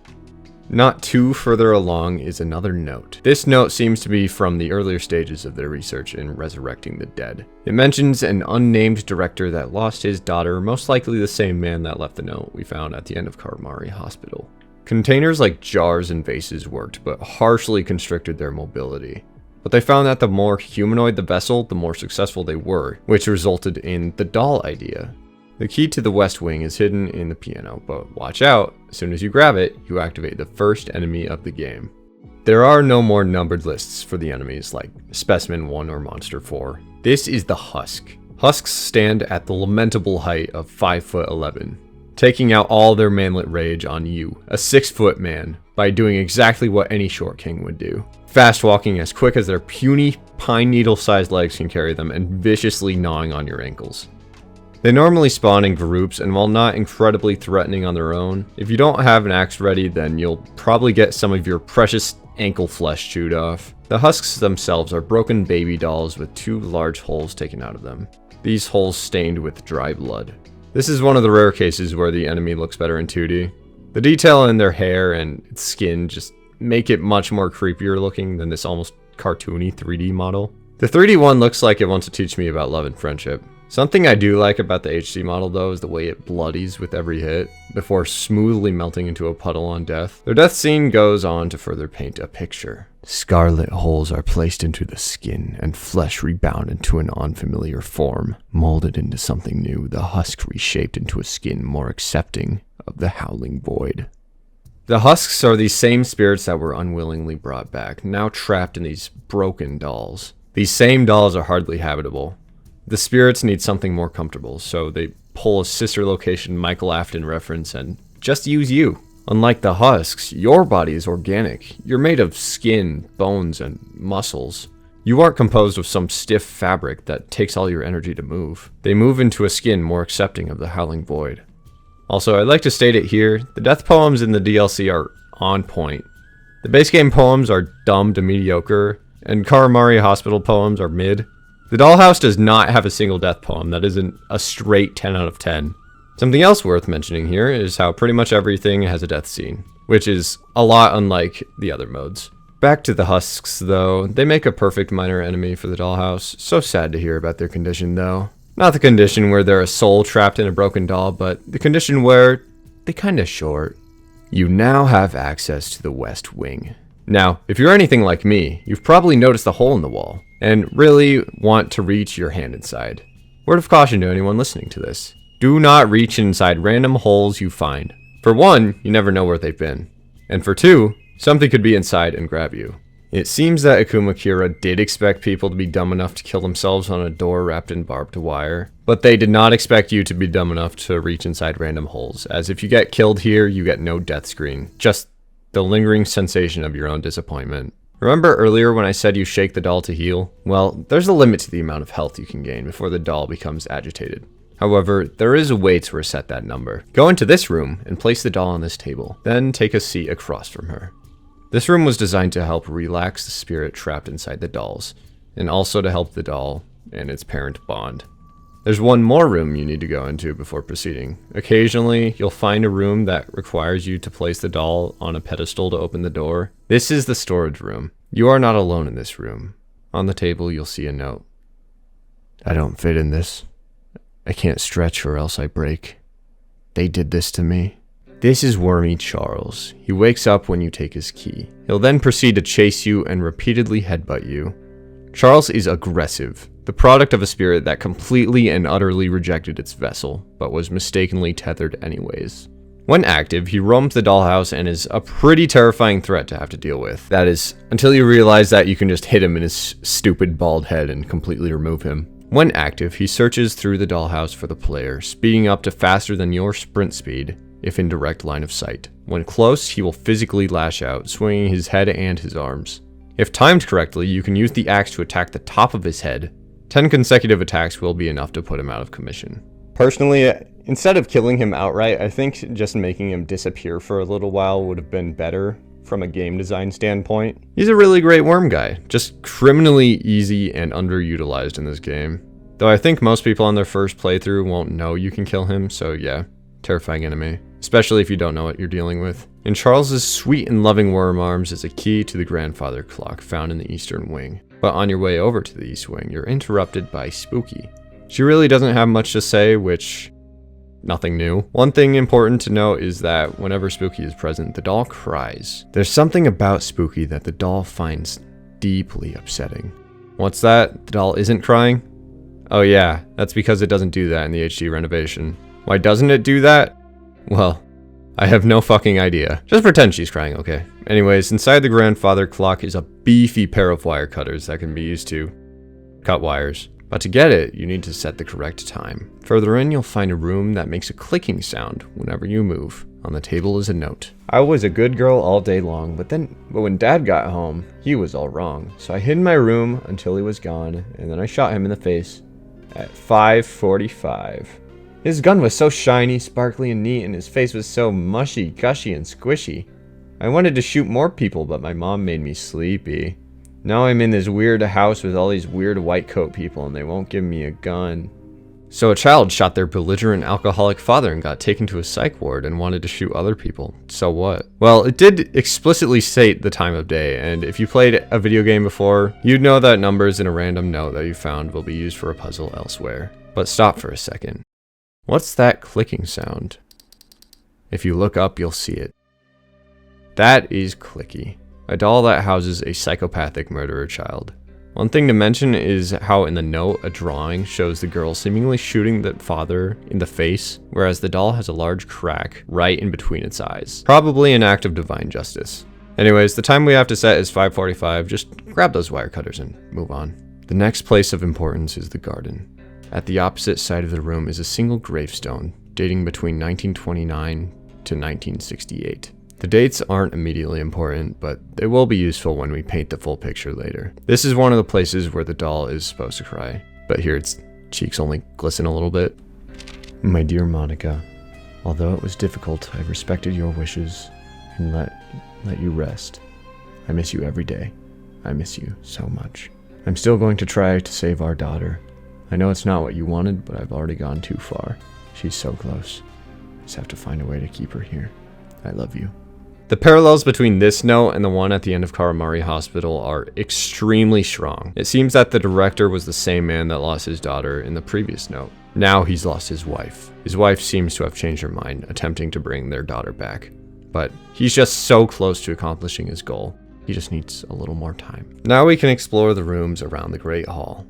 Not too further along is another note. This note seems to be from the earlier stages of their research in resurrecting the dead. It mentions an unnamed director that lost his daughter, most likely the same man that left the note we found at the end of Karamari Hospital. Containers like jars and vases worked, but harshly constricted their mobility. But they found that the more humanoid the vessel, the more successful they were, which resulted in the doll idea. The key to the West Wing is hidden in the piano, but watch out, as soon as you grab it, you activate the first enemy of the game. There are no more numbered lists for the enemies like Specimen 1 or Monster 4. This is the Husk. Husks stand at the lamentable height of 5'11", taking out all their manlet rage on you, a 6-foot man, by doing exactly what any short king would do. Fast walking as quick as their puny, pine needle-sized legs can carry them and viciously gnawing on your ankles. They normally spawn in groups, and while not incredibly threatening on their own, if you don't have an axe ready, then you'll probably get some of your precious ankle flesh chewed off. The Husks themselves are broken baby dolls with 2 large holes taken out of them. These holes stained with dry blood. This is one of the rare cases where the enemy looks better in 2D. The detail in their hair and its skin just make it much more creepier looking than this almost cartoony 3D model. The 3D one looks like it wants to teach me about love and friendship. Something I do like about the HD model though is the way it bloodies with every hit, before smoothly melting into a puddle on death. Their death scene goes on to further paint a picture. Scarlet holes are placed into the skin, and flesh rebound into an unfamiliar form. Molded into something new, the husk reshaped into a skin more accepting of the howling void. The Husks are these same spirits that were unwillingly brought back, now trapped in these broken dolls. These same dolls are hardly habitable. The spirits need something more comfortable, so they pull a sister location Michael Afton reference and just use you. Unlike the Husks, your body is organic. You're made of skin, bones, and muscles. You aren't composed of some stiff fabric that takes all your energy to move. They move into a skin more accepting of the howling void. Also, I'd like to state it here, the death poems in the DLC are on point. The base game poems are dumb to mediocre, and Karamari Hospital poems are mid. The Dollhouse does not have a single death poem that isn't a straight 10 out of 10. Something else worth mentioning here is how pretty much everything has a death scene, which is a lot unlike the other modes. Back to the Husks though, they make a perfect minor enemy for the Dollhouse. So sad to hear about their condition though. Not the condition where they're a soul trapped in a broken doll, but the condition where they kinda short. You now have access to the West Wing. Now, if you're anything like me, you've probably noticed the hole in the wall, and really want to reach your hand inside. Word of caution to anyone listening to this. Do not reach inside random holes you find. For one, you never know where they've been. And for two, something could be inside and grab you. It seems that Akuma Kira did expect people to be dumb enough to kill themselves on a door wrapped in barbed wire, but they did not expect you to be dumb enough to reach inside random holes, as if you get killed here, you get no death screen, just the lingering sensation of your own disappointment. Remember earlier when I said you shake the doll to heal? Well, there's a limit to the amount of health you can gain before the doll becomes agitated. However, there is a way to reset that number. Go into this room and place the doll on this table, then take a seat across from her. This room was designed to help relax the spirit trapped inside the dolls, and also to help the doll and its parent bond. There's one more room you need to go into before proceeding. Occasionally, you'll find a room that requires you to place the doll on a pedestal to open the door. This is the storage room. You are not alone in this room. On the table, you'll see a note. I don't fit in this. I can't stretch or else I break. They did this to me. This is Woormy Charles. He wakes up when you take his key. He'll then proceed to chase you and repeatedly headbutt you. Charles is aggressive, the product of a spirit that completely and utterly rejected its vessel, but was mistakenly tethered anyways. When active, he roams the dollhouse and is a pretty terrifying threat to have to deal with. That is, until you realize that you can just hit him in his stupid bald head and completely remove him. When active, he searches through the dollhouse for the player, speeding up to faster than your sprint speed, if in direct line of sight. When close, he will physically lash out, swinging his head and his arms. If timed correctly, you can use the axe to attack the top of his head, 10 consecutive attacks will be enough to put him out of commission. Personally, instead of killing him outright, I think just making him disappear for a little while would have been better from a game design standpoint. He's a really great worm guy, just criminally easy and underutilized in this game. Though I think most people on their first playthrough won't know you can kill him, so yeah, terrifying enemy. Especially if you don't know what you're dealing with. And Charles's sweet and loving worm arms is a key to the grandfather clock found in the eastern wing. But on your way over to the east wing, you're interrupted by Spooky. She really doesn't have much to say, which, nothing new. One thing important to note is that whenever Spooky is present, the doll cries. There's something about Spooky that the doll finds deeply upsetting. What's that? The doll isn't crying? Oh yeah, that's because it doesn't do that in the HD renovation. Why doesn't it do that? Well, I have no fucking idea. Just pretend she's crying, okay? Anyways, inside the grandfather clock is a beefy pair of wire cutters that can be used to cut wires. But to get it, you need to set the correct time. Further in, you'll find a room that makes a clicking sound whenever you move. On the table is a note. I was a good girl all day long, but when Dad got home, he was all wrong. So I hid in my room until he was gone, and then I shot him in the face at 5:45. His gun was so shiny, sparkly, and neat, and his face was so mushy, gushy, and squishy. I wanted to shoot more people, but my mom made me sleepy. Now I'm in this weird house with all these weird white coat people, and they won't give me a gun. So a child shot their belligerent alcoholic father and got taken to a psych ward and wanted to shoot other people. So what? Well, it did explicitly state the time of day, and if you played a video game before, you'd know that numbers in a random note that you found will be used for a puzzle elsewhere. But stop for a second. What's that clicking sound? If you look up, you'll see it. That is Clicky, a doll that houses a psychopathic murderer child. One thing to mention is how in the note, a drawing shows the girl seemingly shooting the father in the face, whereas the doll has a large crack right in between its eyes. Probably an act of divine justice. Anyways, the time we have to set is 5:45, just grab those wire cutters and move on. The next place of importance is the garden. At the opposite side of the room is a single gravestone, dating between 1929 to 1968. The dates aren't immediately important, but they will be useful when we paint the full picture later. This is one of the places where the doll is supposed to cry, but here its cheeks only glisten a little bit. My dear Monica, although it was difficult, I respected your wishes and let you rest. I miss you every day. I miss you so much. I'm still going to try to save our daughter. I know it's not what you wanted, but I've already gone too far. She's so close. I just have to find a way to keep her here. I love you. The parallels between this note and the one at the end of Karamari Hospital are extremely strong. It seems that the director was the same man that lost his daughter in the previous note. Now he's lost his wife. His wife seems to have changed her mind, attempting to bring their daughter back. But he's just so close to accomplishing his goal. He just needs a little more time. Now we can explore the rooms around the Great Hall.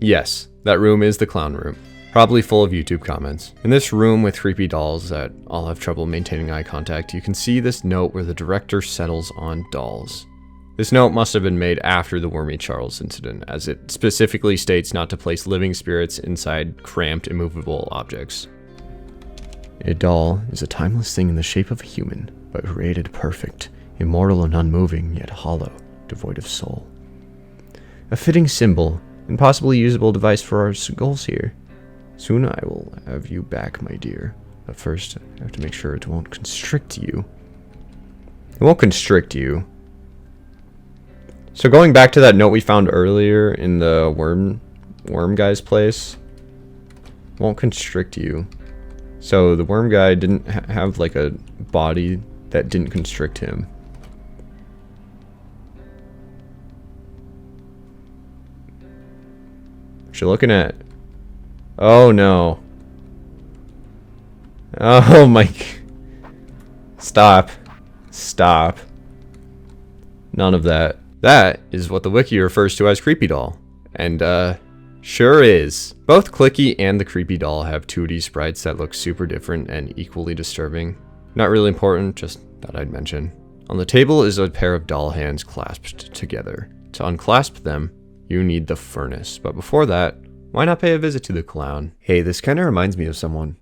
Yes, that room is the clown room. Probably full of YouTube comments. In this room with creepy dolls that all have trouble maintaining eye contact, you can see this note where the director settles on dolls. This note must have been made after the Woormy Charles incident, as it specifically states not to place living spirits inside cramped, immovable objects. A doll is a timeless thing in the shape of a human, but created perfect, immortal and unmoving, yet hollow, devoid of soul. A fitting symbol, and possibly usable device for our goals here. Soon I will have you back, my dear. But first, I have to make sure it won't constrict you. It won't constrict you. So going back to that note we found earlier in the worm guy's place, won't constrict you. So the worm guy didn't have like a body that didn't constrict him. What you looking at? Oh no. Oh my. Stop. Stop. None of that. That is what the wiki refers to as creepy doll. And sure is. Both Clicky and the creepy doll have 2D sprites that look super different and equally disturbing. Not really important, just thought I'd mention. On the table is a pair of doll hands clasped together. To unclasp them, you need the furnace. But before that, why not pay a visit to the clown? Hey, this kind of reminds me of someone.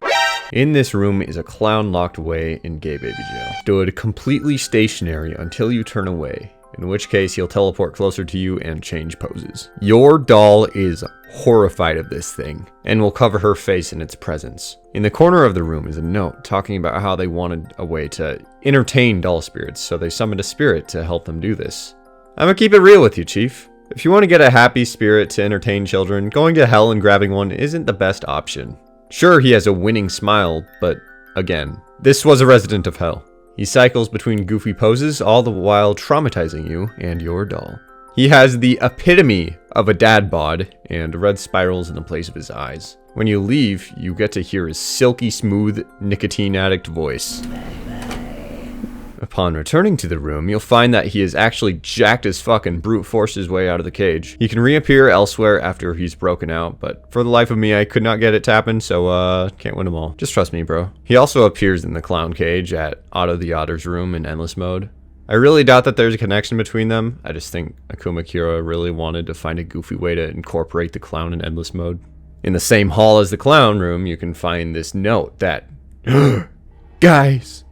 In this room is a clown locked away in gay baby jail. Stood completely stationary until you turn away. in which case he'll teleport closer to you and change poses. Your doll is horrified of this thing and will cover her face in its presence. In the corner of the room is a note talking about how they wanted a way to entertain doll spirits, so they summoned a spirit to help them do this. I'm gonna keep it real with you, Chief. If you want to get a happy spirit to entertain children, going to hell and grabbing one isn't the best option. Sure, he has a winning smile, but again, this was a resident of hell. He cycles between goofy poses, all the while traumatizing you and your doll. He has the epitome of a dad bod and red spirals in the place of his eyes. When you leave, you get to hear his silky smooth, nicotine addict voice. Upon returning to the room, you'll find that he is actually jacked as fuck and brute forced his way out of the cage. He can reappear elsewhere after he's broken out, but for the life of me, I could not get it to happen, so can't win them all. Just trust me, bro. He also appears in the clown cage at Otto the Otter's room in endless mode. I really doubt that there's a connection between them. I just think Akuma Kira really wanted to find a goofy way to incorporate the clown in endless mode. In the same hall as the clown room, you can find this note that, guys,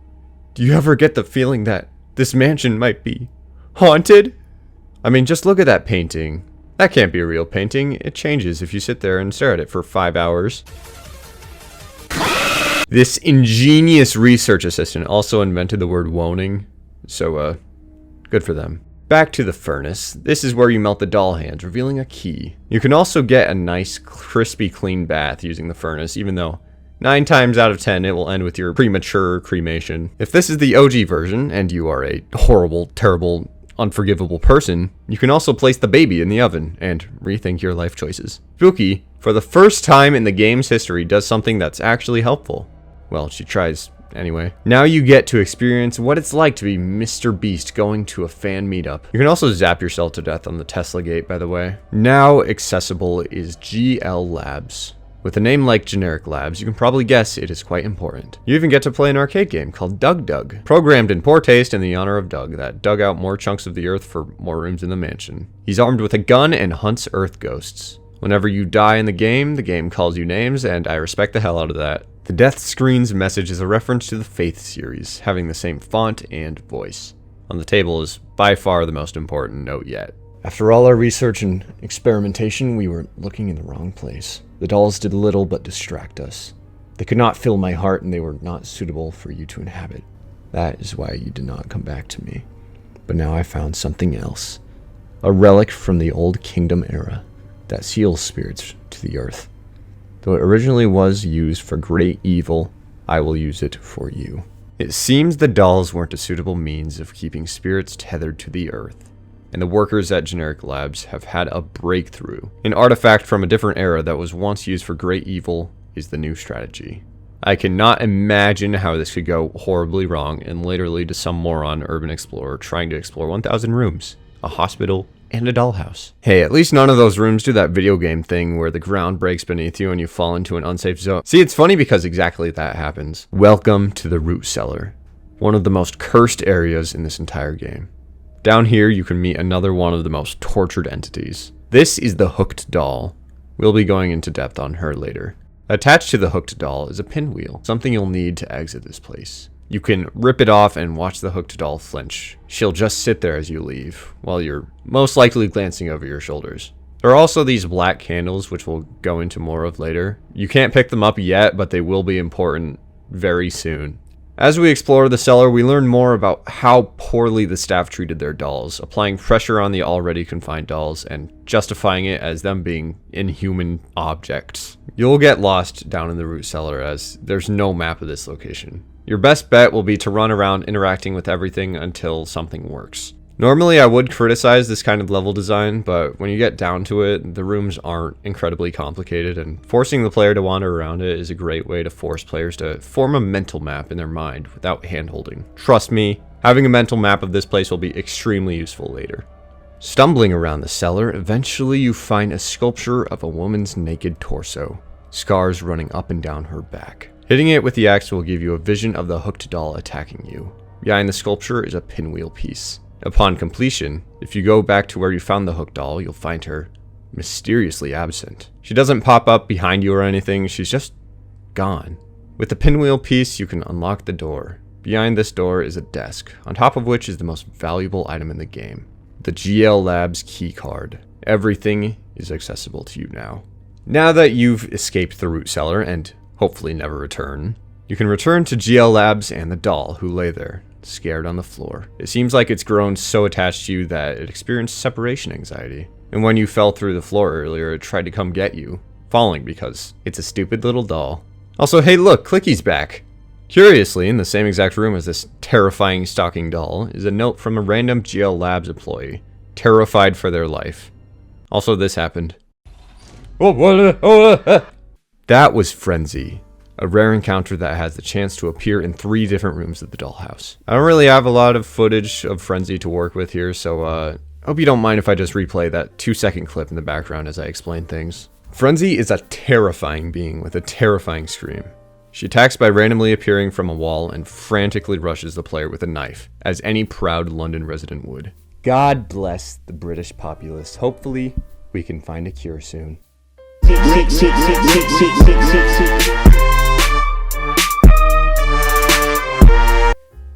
do you ever get the feeling that this mansion might be haunted? I mean, just look at that painting. That can't be a real painting. It changes if you sit there and stare at it for 5 hours. This ingenious research assistant also invented the word woning, so good for them. Back to the furnace. This is where you melt the doll hands, revealing a key. You can also get a nice, crispy, clean bath using the furnace, even though 9 times out of 10, it will end with your premature cremation. If this is the OG version, and you are a horrible, terrible, unforgivable person, you can also place the baby in the oven and rethink your life choices. Spooky, for the first time in the game's history, does something that's actually helpful. Well, she tries anyway. Now you get to experience what it's like to be Mr. Beast going to a fan meetup. You can also zap yourself to death on the Tesla gate, by the way. Now accessible is GL Labs. With a name like Generic Labs, you can probably guess it is quite important. You even get to play an arcade game called Doug Dug, programmed in poor taste in the honor of Doug that dug out more chunks of the earth for more rooms in the mansion. He's armed with a gun and hunts earth ghosts. Whenever you die in the game calls you names, and I respect the hell out of that. The death screen's message is a reference to the Faith series, having the same font and voice. On the table is by far the most important note yet. After all our research and experimentation, we were looking in the wrong place. The dolls did little but distract us. They could not fill my heart, and they were not suitable for you to inhabit. That is why you did not come back to me. But now I found something else. A relic from the old kingdom era that seals spirits to the earth. Though it originally was used for great evil, I will use it for you. It seems the dolls weren't a suitable means of keeping spirits tethered to the earth, and the workers at Generic Labs have had a breakthrough. An artifact from a different era that was once used for great evil is the new strategy. I cannot imagine how this could go horribly wrong and later lead to some moron urban explorer trying to explore 1,000 rooms, a hospital, and a dollhouse. Hey, at least none of those rooms do that video game thing where the ground breaks beneath you and you fall into an unsafe zone. See, it's funny because exactly that happens. Welcome to the root cellar, one of the most cursed areas in this entire game. Down here, you can meet another one of the most tortured entities. This is the Hooked Doll. We'll be going into depth on her later. Attached to the Hooked Doll is a pinwheel, something you'll need to exit this place. You can rip it off and watch the Hooked Doll flinch. She'll just sit there as you leave, while you're most likely glancing over your shoulders. There are also these black candles, which we'll go into more of later. You can't pick them up yet, but they will be important very soon. As we explore the cellar, we learn more about how poorly the staff treated their dolls, applying pressure on the already confined dolls and justifying it as them being inhuman objects. You'll get lost down in the root cellar as there's no map of this location. Your best bet will be to run around interacting with everything until something works. Normally I would criticize this kind of level design, but when you get down to it, the rooms aren't incredibly complicated, and forcing the player to wander around it is a great way to force players to form a mental map in their mind without hand-holding. Trust me, having a mental map of this place will be extremely useful later. Stumbling around the cellar, eventually you find a sculpture of a woman's naked torso, scars running up and down her back. Hitting it with the axe will give you a vision of the Hooked Doll attacking you. Behind the sculpture is a pinwheel piece. Upon completion, if you go back to where you found the Hooked Doll, you'll find her mysteriously absent. She doesn't pop up behind you or anything, she's just gone. With the pinwheel piece, you can unlock the door. Behind this door is a desk, on top of which is the most valuable item in the game, The GL Labs keycard. Everything is accessible to you now. Now that you've escaped the root cellar and hopefully never return, you can return to GL Labs and the doll who lay there, scared on the floor. It seems like it's grown so attached to you that it experienced separation anxiety. And when you fell through the floor earlier, it tried to come get you, falling because it's a stupid little doll. Also, hey look, Clicky's back! Curiously, in the same exact room as this terrifying stalking doll, is a note from a random GL Labs employee, terrified for their life. Also, this happened. That was Frenzy, a rare encounter that has the chance to appear in 3 different rooms of the Dollhouse. I don't really have a lot of footage of Frenzy to work with here, so I hope you don't mind if I just replay that 2-second clip in the background as I explain things. Frenzy is a terrifying being with a terrifying scream. She attacks by randomly appearing from a wall and frantically rushes the player with a knife, as any proud London resident would. God bless the British populace. Hopefully, we can find a cure soon.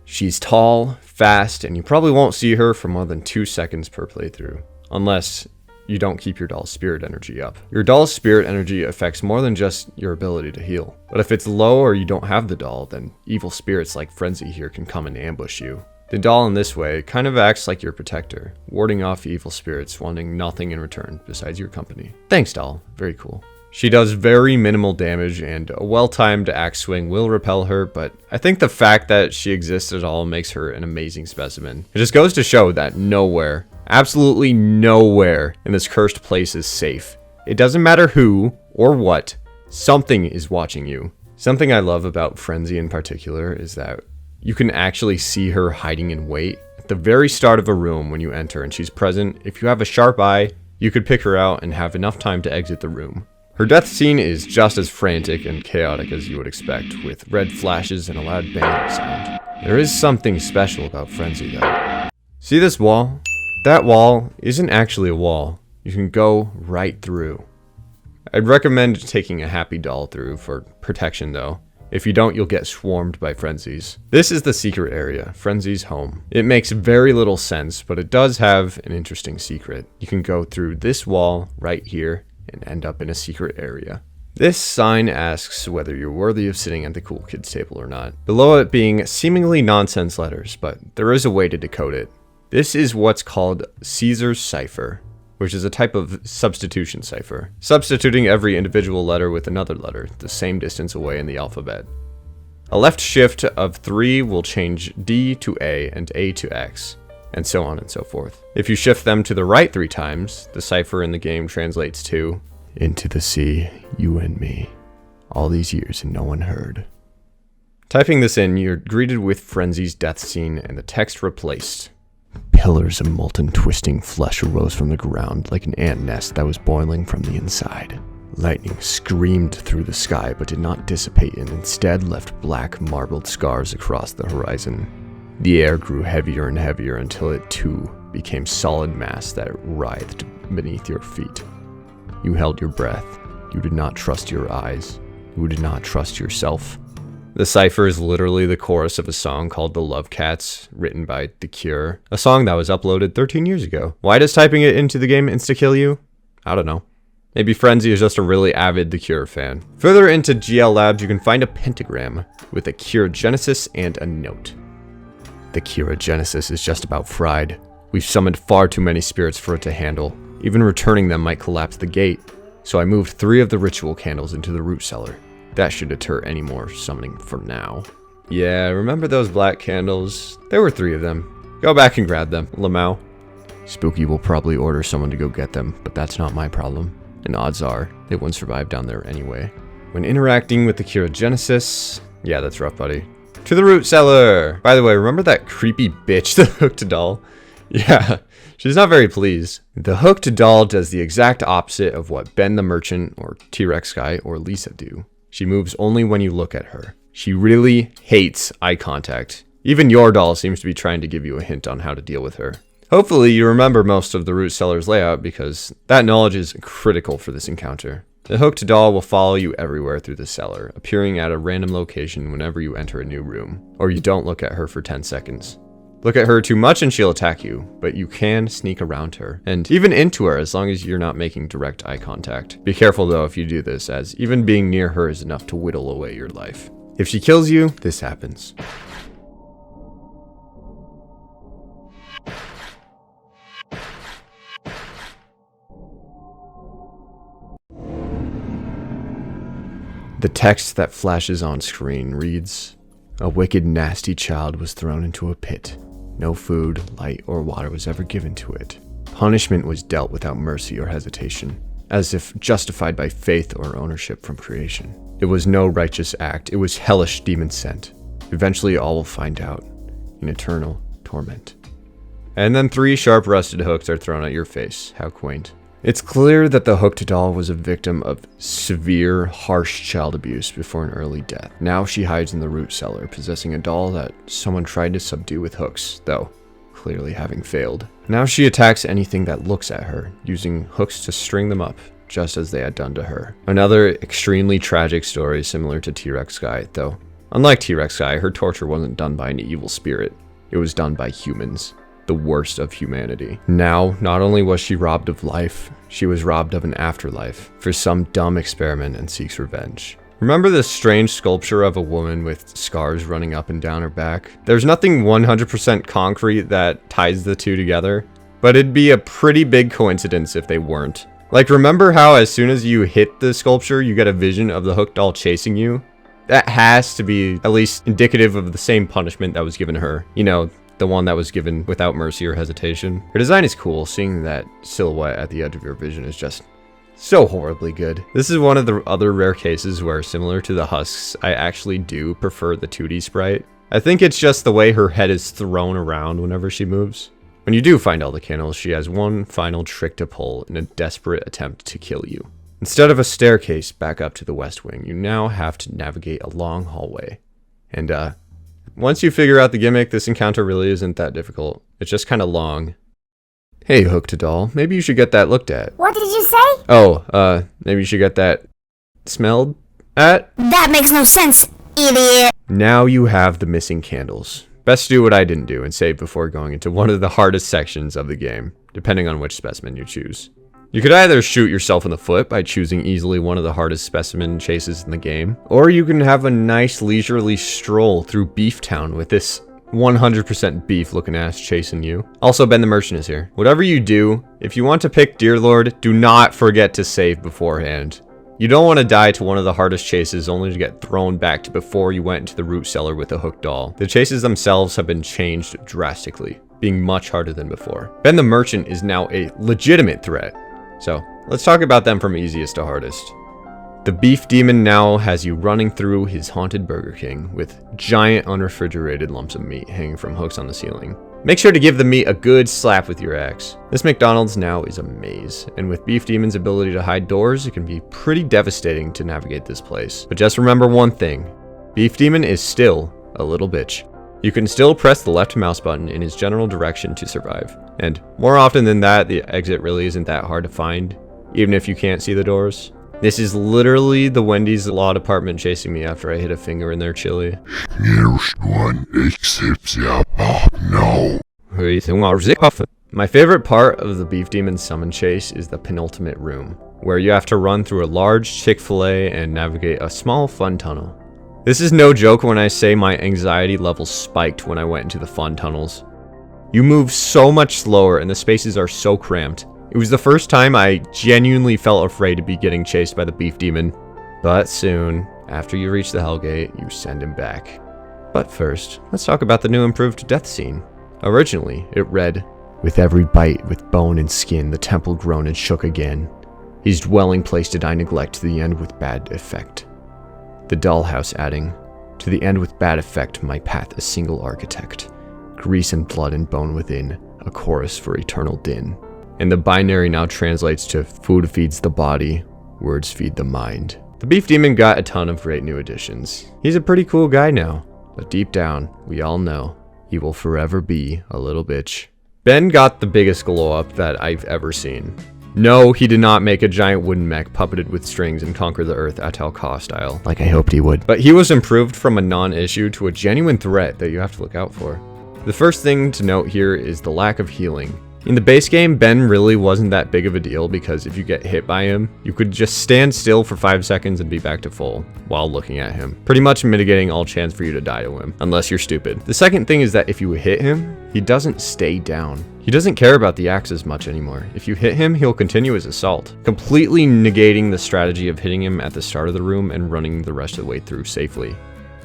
She's tall, fast, and you probably won't see her for more than 2 seconds per playthrough, unless you don't keep your doll's spirit energy up. Your doll's spirit energy affects more than just your ability to heal. But if it's low or you don't have the doll, then evil spirits like Frenzy here can come and ambush you. The doll in this way kind of acts like your protector, warding off evil spirits wanting nothing in return besides your company. Thanks, doll. Very cool. She does very minimal damage, and a well-timed axe swing will repel her, but I think the fact that she exists at all makes her an amazing specimen. It just goes to show that nowhere, absolutely nowhere in this cursed place is safe. It doesn't matter who or what, something is watching you. Something I love about Frenzy in particular is that you can actually see her hiding in wait at the very start of a room when you enter and she's present. If you have a sharp eye, you could pick her out and have enough time to exit the room. Her death scene is just as frantic and chaotic as you would expect, with red flashes and a loud banging sound. There is something special about Frenzy though. See this wall? That wall isn't actually a wall. You can go right through. I'd recommend taking a happy doll through for protection though. If you don't, you'll get swarmed by Frenzies. This is the secret area, Frenzy's home. It makes very little sense, but it does have an interesting secret. You can go through this wall right here and end up in a secret area. This sign asks whether you're worthy of sitting at the cool kids table or not, below it being seemingly nonsense letters, but there is a way to decode it. This is what's called Caesar's cipher, which is a type of substitution cipher, substituting every individual letter with another letter the same distance away in the alphabet. A left shift of 3 will change D to A and A to X, and so on and so forth. If you shift them to the right 3 times, the cipher in the game translates to "Into the sea, you and me. All these years and no one heard." Typing this in, you're greeted with Frenzy's death scene and the text replaced. Pillars of molten twisting flesh arose from the ground like an ant nest that was boiling from the inside. Lightning screamed through the sky but did not dissipate and instead left black marbled scars across the horizon. The air grew heavier and heavier until it too became solid mass that writhed beneath your feet. You held your breath. You did not trust your eyes. You did not trust yourself. The cipher is literally the chorus of a song called The Love Cats, written by The Cure, a song that was uploaded 13 years ago. Why does typing it into the game insta-kill you? I don't know. Maybe Frenzy is just a really avid The Cure fan. Further into GL Labs, you can find a pentagram with a Cure Genesis and a note. The Cure Genesis is just about fried. We've summoned far too many spirits for it to handle. Even returning them might collapse the gate, so I moved 3 of the ritual candles into the root cellar. That should deter any more summoning for now. Yeah, remember those black candles? There were 3 of them. Go back and grab them, Lamau. Spooky will probably order someone to go get them, but that's not my problem. And odds are, they wouldn't survive down there anyway. When interacting with the Cure Genesis... Yeah, that's rough, buddy. To the root cellar! By the way, remember that creepy bitch, the hooked doll? Yeah, she's not very pleased. The hooked doll does the exact opposite of what Ben the Merchant, or T-Rex Guy, or Lisa do. She moves only when you look at her. She really hates eye contact. Even your doll seems to be trying to give you a hint on how to deal with her. Hopefully you remember most of the root cellar's layout because that knowledge is critical for this encounter. The hooked doll will follow you everywhere through the cellar, appearing at a random location whenever you enter a new room, or you don't look at her for 10 seconds. Look at her too much and she'll attack you, but you can sneak around her, and even into her as long as you're not making direct eye contact. Be careful though if you do this, as even being near her is enough to whittle away your life. If she kills you, this happens. The text that flashes on screen reads, "A wicked, nasty child was thrown into a pit. No food, light, or water was ever given to it. Punishment was dealt without mercy or hesitation, as if justified by faith or ownership from creation. It was no righteous act, it was hellish demon sent. Eventually all will find out, in eternal torment." And then 3 sharp rusted hooks are thrown at your face. How quaint. It's clear that the hooked doll was a victim of severe, harsh child abuse before an early death. Now she hides in the root cellar, possessing a doll that someone tried to subdue with hooks, though clearly having failed. Now she attacks anything that looks at her, using hooks to string them up, just as they had done to her. Another extremely tragic story similar to T-Rex Guy, though unlike T-Rex Guy, her torture wasn't done by an evil spirit. It was done by humans. The worst of humanity. Now, not only was she robbed of life, she was robbed of an afterlife for some dumb experiment and seeks revenge. Remember this strange sculpture of a woman with scars running up and down her back? There's nothing 100% concrete that ties the two together, but it'd be a pretty big coincidence if they weren't. Like, remember how as soon as you hit the sculpture, you get a vision of the hooked doll chasing you? That has to be at least indicative of the same punishment that was given her. You know, the one that was given without mercy or hesitation. Her design is cool, seeing that silhouette at the edge of your vision is just so horribly good. This is one of the other rare cases where, similar to the Husks, I actually do prefer the 2D sprite. I think it's just the way her head is thrown around whenever she moves. When you do find all the candles, she has one final trick to pull in a desperate attempt to kill you. Instead of a staircase back up to the West Wing, you now have to navigate a long hallway. And once you figure out the gimmick, this encounter really isn't that difficult. It's just kind of long. Hey, hooked doll, maybe you should get that looked at. What did you say? Oh, maybe you should get that smelled at? That makes no sense, idiot. Now you have the missing candles. Best do what I didn't do and save before going into one of the hardest sections of the game, depending on which specimen you choose. You could either shoot yourself in the foot by choosing easily one of the hardest specimen chases in the game, or you can have a nice leisurely stroll through Beef Town with this 100% beef looking ass chasing you. Also, Ben the Merchant is here. Whatever you do, if you want to pick Dear Lord, do not forget to save beforehand. You don't want to die to one of the hardest chases only to get thrown back to before you went into the root cellar with a hooked doll. The chases themselves have been changed drastically, being much harder than before. Ben the Merchant is now a legitimate threat. So, let's talk about them from easiest to hardest. The beef demon now has you running through his haunted Burger King with giant unrefrigerated lumps of meat hanging from hooks on the ceiling. Make sure to give the meat a good slap with your axe. This McDonald's now is a maze, and with Beef Demon's ability to hide doors, it can be pretty devastating to navigate this place. But just remember one thing, Beef Demon is still a little bitch. You can still press the left mouse button in his general direction to survive. And more often than that, the exit really isn't that hard to find, even if you can't see the doors. This is literally the Wendy's law department chasing me after I hit a finger in their chili. My favorite part of the Beef Demon summon chase is the penultimate room, where you have to run through a large Chick-fil-A and navigate a small fun tunnel. This is no joke when I say my anxiety level spiked when I went into the fun tunnels. You move so much slower and the spaces are so cramped. It was the first time I genuinely felt afraid to be getting chased by the Beef Demon. But soon, after you reach the Hellgate, you send him back. But first, let's talk about the new improved death scene. Originally, it read, "With every bite with bone and skin, the temple groaned and shook again. His dwelling place did I neglect to the end with bad effect." The Dollhouse adding, "To the end with bad effect, my path a single architect. Grease and blood and bone within, a chorus for eternal din." And the binary now translates to "Food feeds the body, words feed the mind." The Beef Demon got a ton of great new additions. He's a pretty cool guy now, but deep down, we all know he will forever be a little bitch. Ben got the biggest glow up that I've ever seen. No, he did not make a giant wooden mech puppeted with strings and conquer the earth Atal style, like I hoped he would. But he was improved from a non-issue to a genuine threat that you have to look out for. The first thing to note here is the lack of healing. In the base game, Ben really wasn't that big of a deal because if you get hit by him, you could just stand still for 5 seconds and be back to full while looking at him, pretty much mitigating all chance for you to die to him, unless you're stupid. The second thing is that if you hit him, he doesn't stay down. He doesn't care about the axe as much anymore. If you hit him, he'll continue his assault, completely negating the strategy of hitting him at the start of the room and running the rest of the way through safely.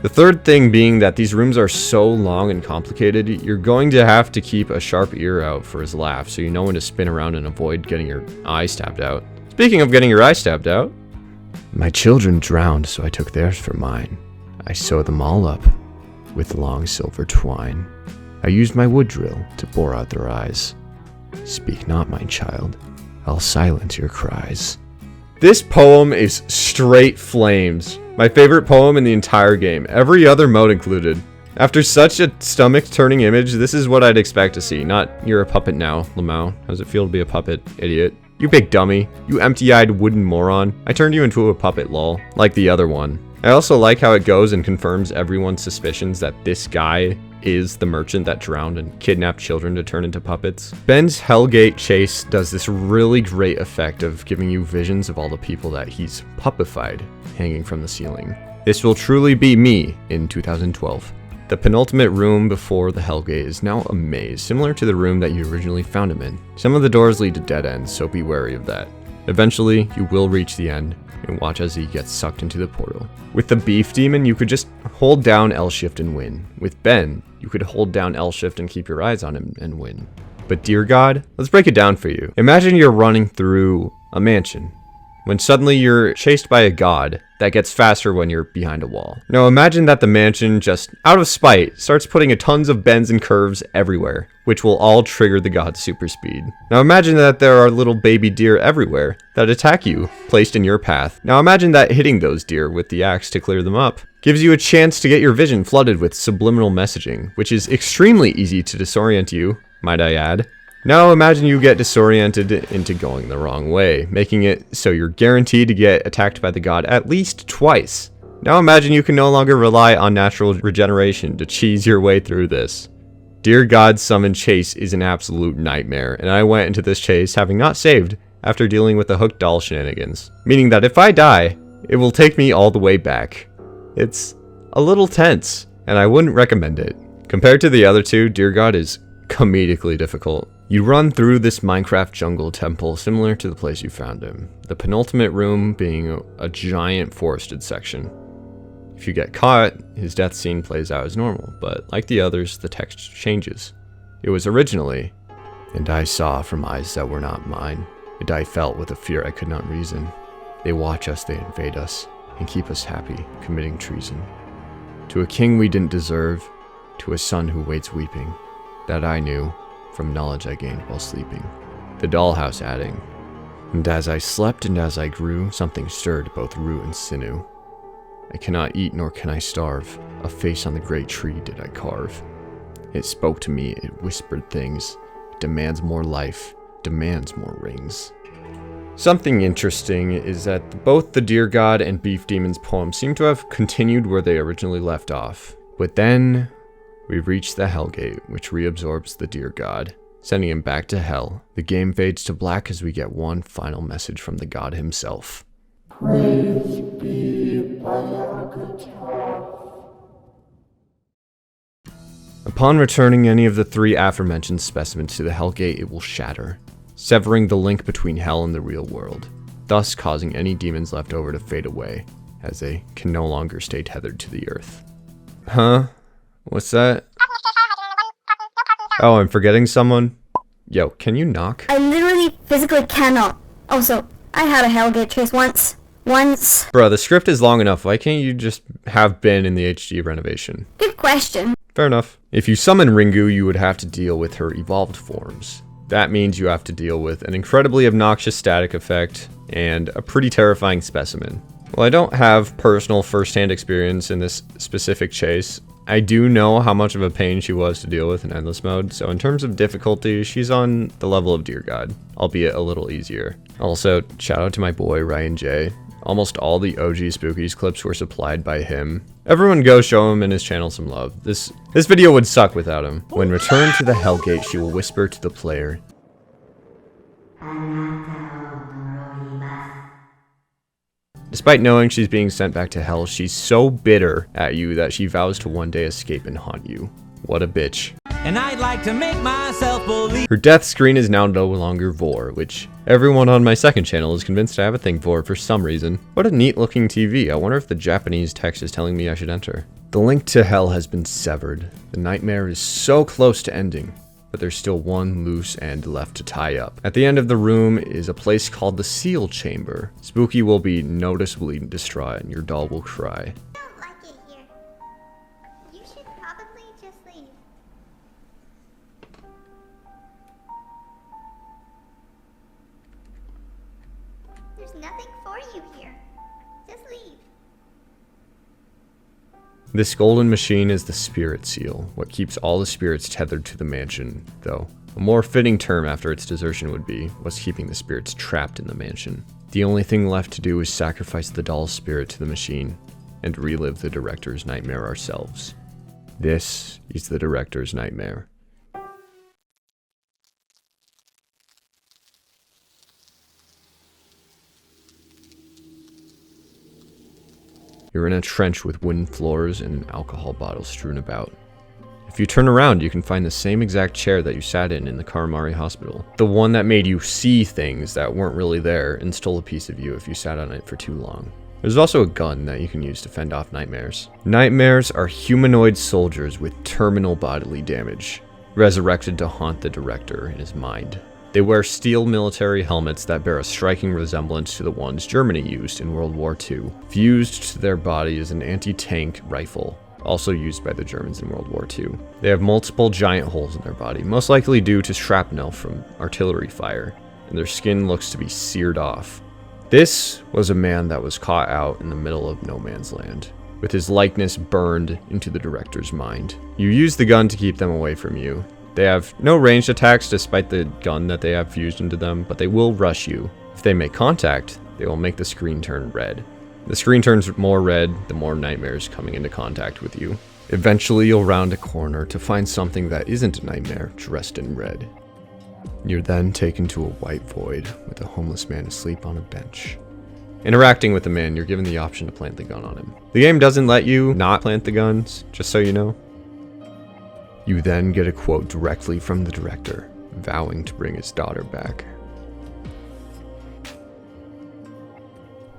The third thing being that these rooms are so long and complicated, you're going to have to keep a sharp ear out for his laugh so you know when to spin around and avoid getting your eye stabbed out. Speaking of getting your eye stabbed out, my children drowned, so I took theirs for mine. I sewed them all up with long silver twine. I used my wood drill to bore out their eyes. Speak not, my child, I'll silence your cries. This poem is straight flames. My favorite poem in the entire game, every other mode included. After such a stomach-turning image, this is what I'd expect to see, not "you're a puppet now, Lamau. How does it feel to be a puppet, idiot? You big dummy. You empty-eyed wooden moron. I turned you into a puppet, lol." Like the other one. I also like how it goes and confirms everyone's suspicions that this guy is the merchant that drowned and kidnapped children to turn into puppets. Ben's Hellgate chase does this really great effect of giving you visions of all the people that he's puppified hanging from the ceiling. This will truly be me in 2012. The penultimate room before the Hellgate is now a maze, similar to the room that you originally found him in. Some of the doors lead to dead ends, so be wary of that. Eventually, you will reach the end, and watch as he gets sucked into the portal. With the beef demon, you could just hold down L-shift and win. With Ben, you could hold down L-shift and keep your eyes on him and win. But dear God, let's break it down for you. Imagine you're running through a mansion, when suddenly you're chased by a god that gets faster when you're behind a wall. Now imagine that the mansion, just out of spite, starts putting a tons of bends and curves everywhere, which will all trigger the god's super speed. Now imagine that there are little baby deer everywhere that attack you, placed in your path. Now imagine that hitting those deer with the axe to clear them up gives you a chance to get your vision flooded with subliminal messaging, which is extremely easy to disorient you, might I add. Now imagine you get disoriented into going the wrong way, making it so you're guaranteed to get attacked by the god at least twice. Now imagine you can no longer rely on natural regeneration to cheese your way through this. Dear God's summoned chase is an absolute nightmare, and I went into this chase having not saved after dealing with the hooked doll shenanigans, meaning that if I die, it will take me all the way back. It's a little tense, and I wouldn't recommend it. Compared to the other two, Dear God is comedically difficult. You run through this Minecraft jungle temple similar to the place you found him, the penultimate room being a giant forested section. If you get caught, his death scene plays out as normal, but like the others, the text changes. It was originally, "And I saw from eyes that were not mine, and I felt with a fear I could not reason. They watch us, they invade us, and keep us happy, committing treason. To a king we didn't deserve, to a son who waits weeping, that I knew, from knowledge I gained while sleeping." The Dollhouse adding, "And as I slept and as I grew, something stirred both root and sinew. I cannot eat nor can I starve, a face on the great tree did I carve. It spoke to me, it whispered things, it demands more life, demands more rings." Something interesting is that both the Dear God and Beef Demon's poems seem to have continued where they originally left off. But then we reach the Hellgate, which reabsorbs the Dear God, sending him back to hell. The game fades to black as we get one final message from the god himself. Upon returning any of the 3 aforementioned specimens to the Hellgate, it will shatter, severing the link between hell and the real world, thus causing any demons left over to fade away, as they can no longer stay tethered to the earth. Huh? What's that? Oh, I'm forgetting someone? Yo, can you knock? I literally physically cannot. Also, I had a Hellgate chase once. Bruh, the script is long enough. Why can't you just have been in the HD renovation? Good question. Fair enough. If you summon Ringu, you would have to deal with her evolved forms. That means you have to deal with an incredibly obnoxious static effect and a pretty terrifying specimen. While I don't have personal first-hand experience in this specific chase, I do know how much of a pain she was to deal with in Endless Mode, so in terms of difficulty, she's on the level of Dear God, albeit a little easier. Also, shout out to my boy Ryan J. Almost all the OG Spookies clips were supplied by him. Everyone go show him and his channel some love. This video would suck without him. When returned to the Hellgate, she will whisper to the player, despite knowing she's being sent back to hell, she's so bitter at you that she vows to one day escape and haunt you. What a bitch. And I'd like to make myself believe. Her death screen is now no longer Vor, which everyone on my second channel is convinced I have a thing for some reason. What a neat looking TV. I wonder if the Japanese text is telling me I should enter. The link to hell has been severed. The nightmare is so close to ending, but there's still one loose end left to tie up. At the end of the room is a place called the Seal Chamber. Spooky will be noticeably distraught and your doll will cry. I don't like it here. You should probably just leave. There's nothing for you here. Just leave. This golden machine is the spirit seal, what keeps all the spirits tethered to the mansion, though. A more fitting term after its desertion would be, what's keeping the spirits trapped in the mansion. The only thing left to do is sacrifice the doll's spirit to the machine, and relive the director's nightmare ourselves. This is the director's nightmare. You're in a trench with wooden floors and an alcohol bottle strewn about. If you turn around, you can find the same exact chair that you sat in the Karamari Hospital. The one that made you see things that weren't really there and stole a piece of you if you sat on it for too long. There's also a gun that you can use to fend off nightmares. Nightmares are humanoid soldiers with terminal bodily damage, resurrected to haunt the director in his mind. They wear steel military helmets that bear a striking resemblance to the ones Germany used in World War II. Fused to their body is an anti-tank rifle, also used by the Germans in World War II. They have multiple giant holes in their body, most likely due to shrapnel from artillery fire, and their skin looks to be seared off. This was a man that was caught out in the middle of no man's land, with his likeness burned into the director's mind. You use the gun to keep them away from you. They have no ranged attacks despite the gun that they have fused into them, but they will rush you. If they make contact, they will make the screen turn red. The screen turns more red, the more nightmares coming into contact with you. Eventually, you'll round a corner to find something that isn't a nightmare dressed in red. You're then taken to a white void with a homeless man asleep on a bench. Interacting with the man, you're given the option to plant the gun on him. The game doesn't let you not plant the guns, just so you know. You then get a quote directly from the director, vowing to bring his daughter back.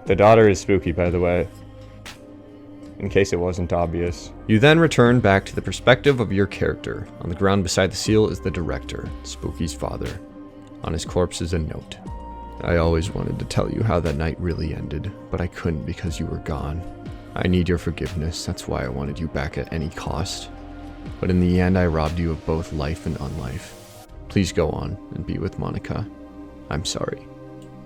The daughter is Spooky, by the way, in case it wasn't obvious. You then return back to the perspective of your character. On the ground beside the seal is the director, Spooky's father. On his corpse is a note. I always wanted to tell you how that night really ended, but I couldn't because you were gone. I need your forgiveness, that's why I wanted you back at any cost. But in the end, I robbed you of both life and unlife. Please go on and be with Monica. I'm sorry.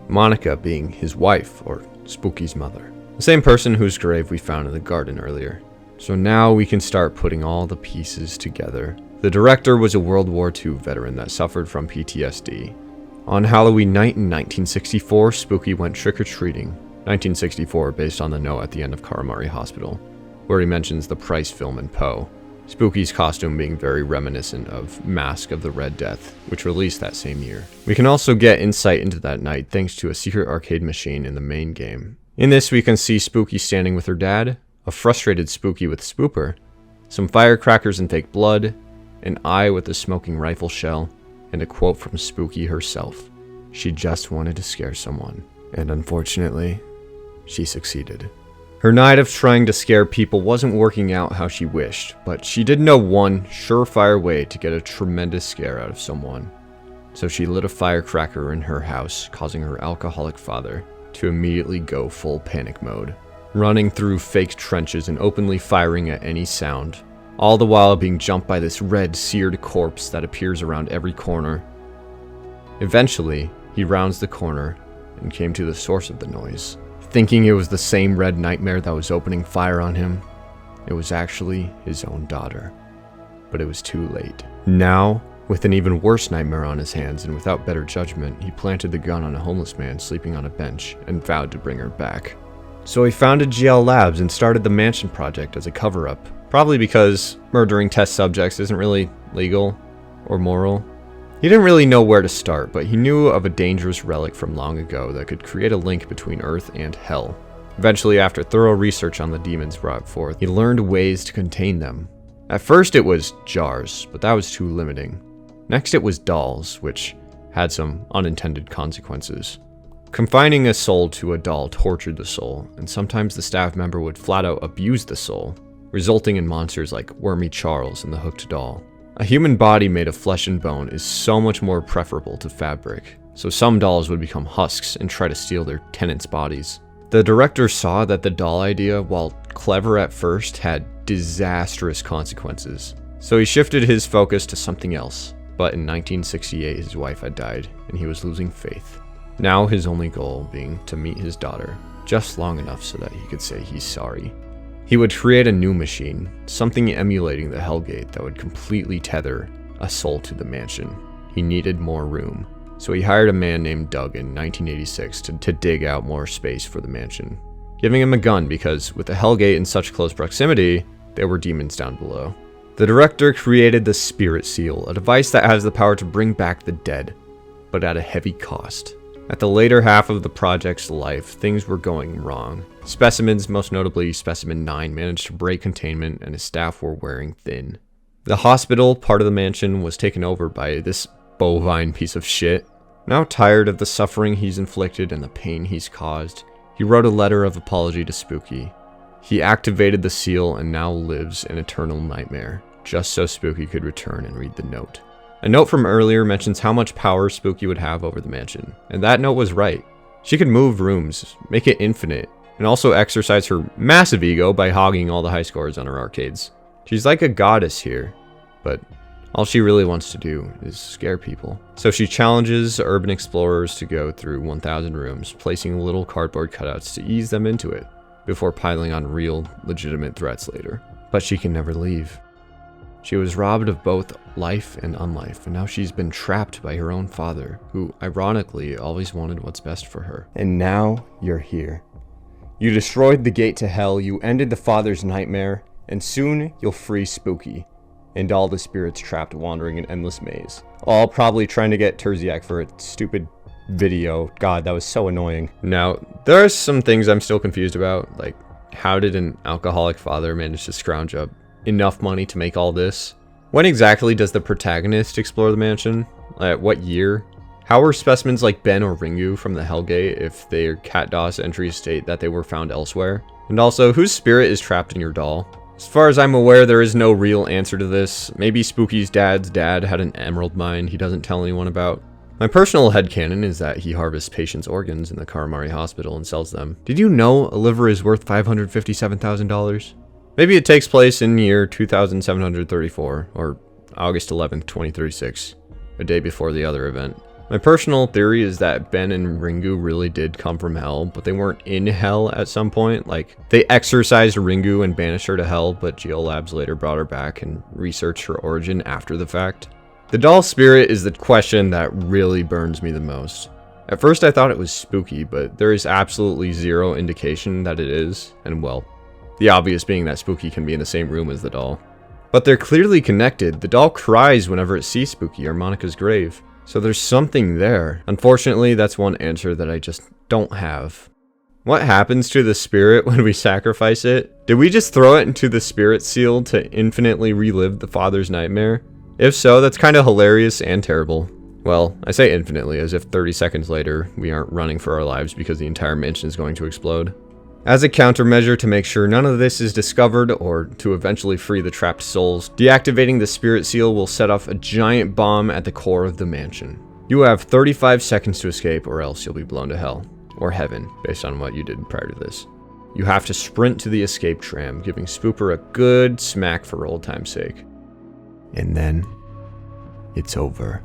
Monica being his wife, or Spooky's mother. The same person whose grave we found in the garden earlier. So now we can start putting all the pieces together. The director was a World War II veteran that suffered from PTSD. On Halloween night in 1964, Spooky went trick-or-treating. 1964 based on the note at the end of Karamari Hospital, where he mentions the Price film in Poe. Spooky's costume being very reminiscent of Mask of the Red Death, which released that same year. We can also get insight into that night thanks to a secret arcade machine in the main game. In this we can see Spooky standing with her dad, a frustrated Spooky with Spooper, some firecrackers and fake blood, an eye with a smoking rifle shell, and a quote from Spooky herself. She just wanted to scare someone, and unfortunately, she succeeded. Her night of trying to scare people wasn't working out how she wished, but she did know one surefire way to get a tremendous scare out of someone. So she lit a firecracker in her house, causing her alcoholic father to immediately go full panic mode, running through fake trenches and openly firing at any sound, all the while being jumped by this red seared corpse that appears around every corner. Eventually, he rounds the corner and came to the source of the noise. Thinking it was the same red nightmare that was opening fire on him, it was actually his own daughter. But it was too late. Now, with an even worse nightmare on his hands and without better judgment, he planted the gun on a homeless man sleeping on a bench and vowed to bring her back. So he founded GL Labs and started the Mansion Project as a cover-up. Probably because murdering test subjects isn't really legal or moral. He didn't really know where to start, but he knew of a dangerous relic from long ago that could create a link between Earth and Hell. Eventually, after thorough research on the demons brought forth, he learned ways to contain them. At first it was jars, but that was too limiting. Next it was dolls, which had some unintended consequences. Confining a soul to a doll tortured the soul, and sometimes the staff member would flat out abuse the soul, resulting in monsters like Woormy Charles and the Hooked Doll. A human body made of flesh and bone is so much more preferable to fabric, so some dolls would become husks and try to steal their tenants' bodies. The director saw that the doll idea, while clever at first, had disastrous consequences, so he shifted his focus to something else. But in 1968 his wife had died, and he was losing faith. Now his only goal being to meet his daughter, just long enough so that he could say he's sorry. He would create a new machine, something emulating the Hellgate that would completely tether a soul to the mansion. He needed more room, so he hired a man named Doug in 1986 to dig out more space for the mansion, giving him a gun because with the Hellgate in such close proximity, there were demons down below. The director created the Spirit Seal, a device that has the power to bring back the dead, but at a heavy cost. At the later half of the project's life, things were going wrong. Specimens, most notably Specimen 9, managed to break containment and his staff were wearing thin. The hospital, part of the mansion, was taken over by this bovine piece of shit. Now tired of the suffering he's inflicted and the pain he's caused, he wrote a letter of apology to Spooky. He activated the seal and now lives an eternal nightmare, just so Spooky could return and read the note. A note from earlier mentions how much power Spooky would have over the mansion, and that note was right. She could move rooms, make it infinite, and also exercise her massive ego by hogging all the high scores on her arcades. She's like a goddess here, but all she really wants to do is scare people. So she challenges urban explorers to go through 1,000 rooms, placing little cardboard cutouts to ease them into it, before piling on real, legitimate threats later. But she can never leave. She was robbed of both life and unlife, and now she's been trapped by her own father, who, ironically, always wanted what's best for her. And now you're here. You destroyed the gate to hell, you ended the father's nightmare, and soon you'll free Spooky, and all the spirits trapped wandering an endless maze. All probably trying to get Terziak for a stupid video. God, that was so annoying. Now, there are some things I'm still confused about, like how did an alcoholic father manage to scrounge up enough money to make all this? When exactly does the protagonist explore the mansion? At what year? How were specimens like Ben or Ringu from the Hellgate if their cat DOS entries state that they were found elsewhere? And also, whose spirit is trapped in your doll? As far as I'm aware, there is no real answer to this. Maybe Spooky's dad's dad had an emerald mine he doesn't tell anyone about. My personal headcanon is that he harvests patients' organs in the Karamari Hospital and sells them. Did you know a liver is worth $557,000? Maybe it takes place in year 2734, or August 11th, 2036, a day before the other event. My personal theory is that Ben and Ringu really did come from hell, but they weren't in hell at some point. Like, they exorcised Ringu and banished her to hell, but GL Labs later brought her back and researched her origin after the fact. The doll spirit is the question that really burns me the most. At first I thought it was Spooky, but there is absolutely zero indication that it is, and well, the obvious being that Spooky can be in the same room as the doll. But they're clearly connected. The doll cries whenever it sees Spooky or Monica's grave. So there's something there. Unfortunately, that's one answer that I just don't have. What happens to the spirit when we sacrifice it? Did we just throw it into the spirit seal to infinitely relive the father's nightmare? If so, that's kind of hilarious and terrible. Well, I say infinitely as if 30 seconds later, we aren't running for our lives because the entire mansion is going to explode. As a countermeasure to make sure none of this is discovered, or to eventually free the trapped souls, deactivating the spirit seal will set off a giant bomb at the core of the mansion. You have 35 seconds to escape, or else you'll be blown to hell. Or heaven, based on what you did prior to this. You have to sprint to the escape tram, giving Spooper a good smack for old time's sake. And then, it's over.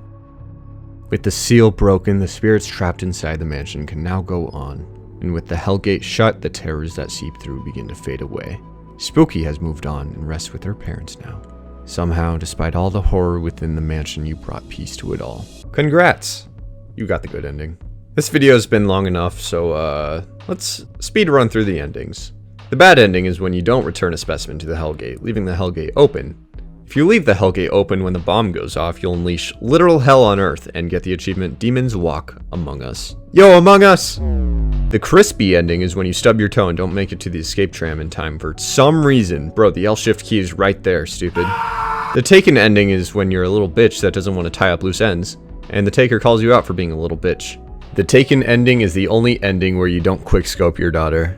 With the seal broken, the spirits trapped inside the mansion can now go on. And with the Hellgate shut, the terrors that seep through begin to fade away. Spooky has moved on and rests with her parents now. Somehow, despite all the horror within the mansion, you brought peace to it all. Congrats! You got the good ending. This video's been long enough, so let's speed run through the endings. The bad ending is when you don't return a specimen to the Hellgate, leaving the Hellgate open. If you leave the Hellgate open when the bomb goes off, you'll unleash literal hell on Earth and get the achievement Demons Walk Among Us. Yo, Among Us! The crispy ending is when you stub your toe and don't make it to the escape tram in time for some reason. Bro, the L-shift key is right there, stupid. The taken ending is when you're a little bitch that doesn't want to tie up loose ends, and the taker calls you out for being a little bitch. The taken ending is the only ending where you don't quickscope your daughter.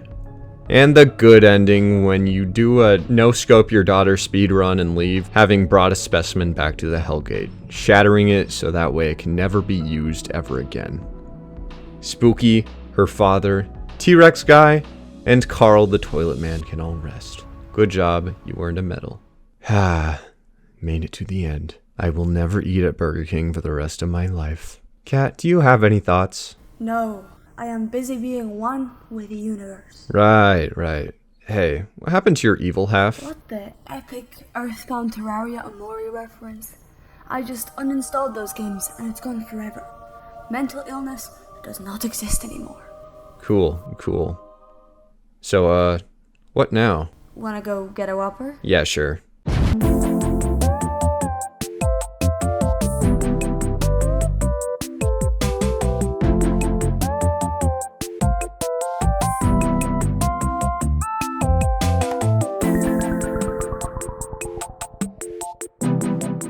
And the good ending when you do a no-scope your daughter speedrun and leave, having brought a specimen back to the Hellgate, shattering it so that way it can never be used ever again. Spooky, her father, T-Rex guy, and Carl the toilet man can all rest. Good job, you earned a medal. Ah, made it to the end. I will never eat at Burger King for the rest of my life. Kat, do you have any thoughts? No, I am busy being one with the universe. Right. Hey, what happened to your evil half? What the epic Earthbound Terraria Amori reference? I just uninstalled those games and it's gone forever. Mental illness does not exist anymore. Cool. So, what now? Wanna go get a Whopper? Yeah, sure.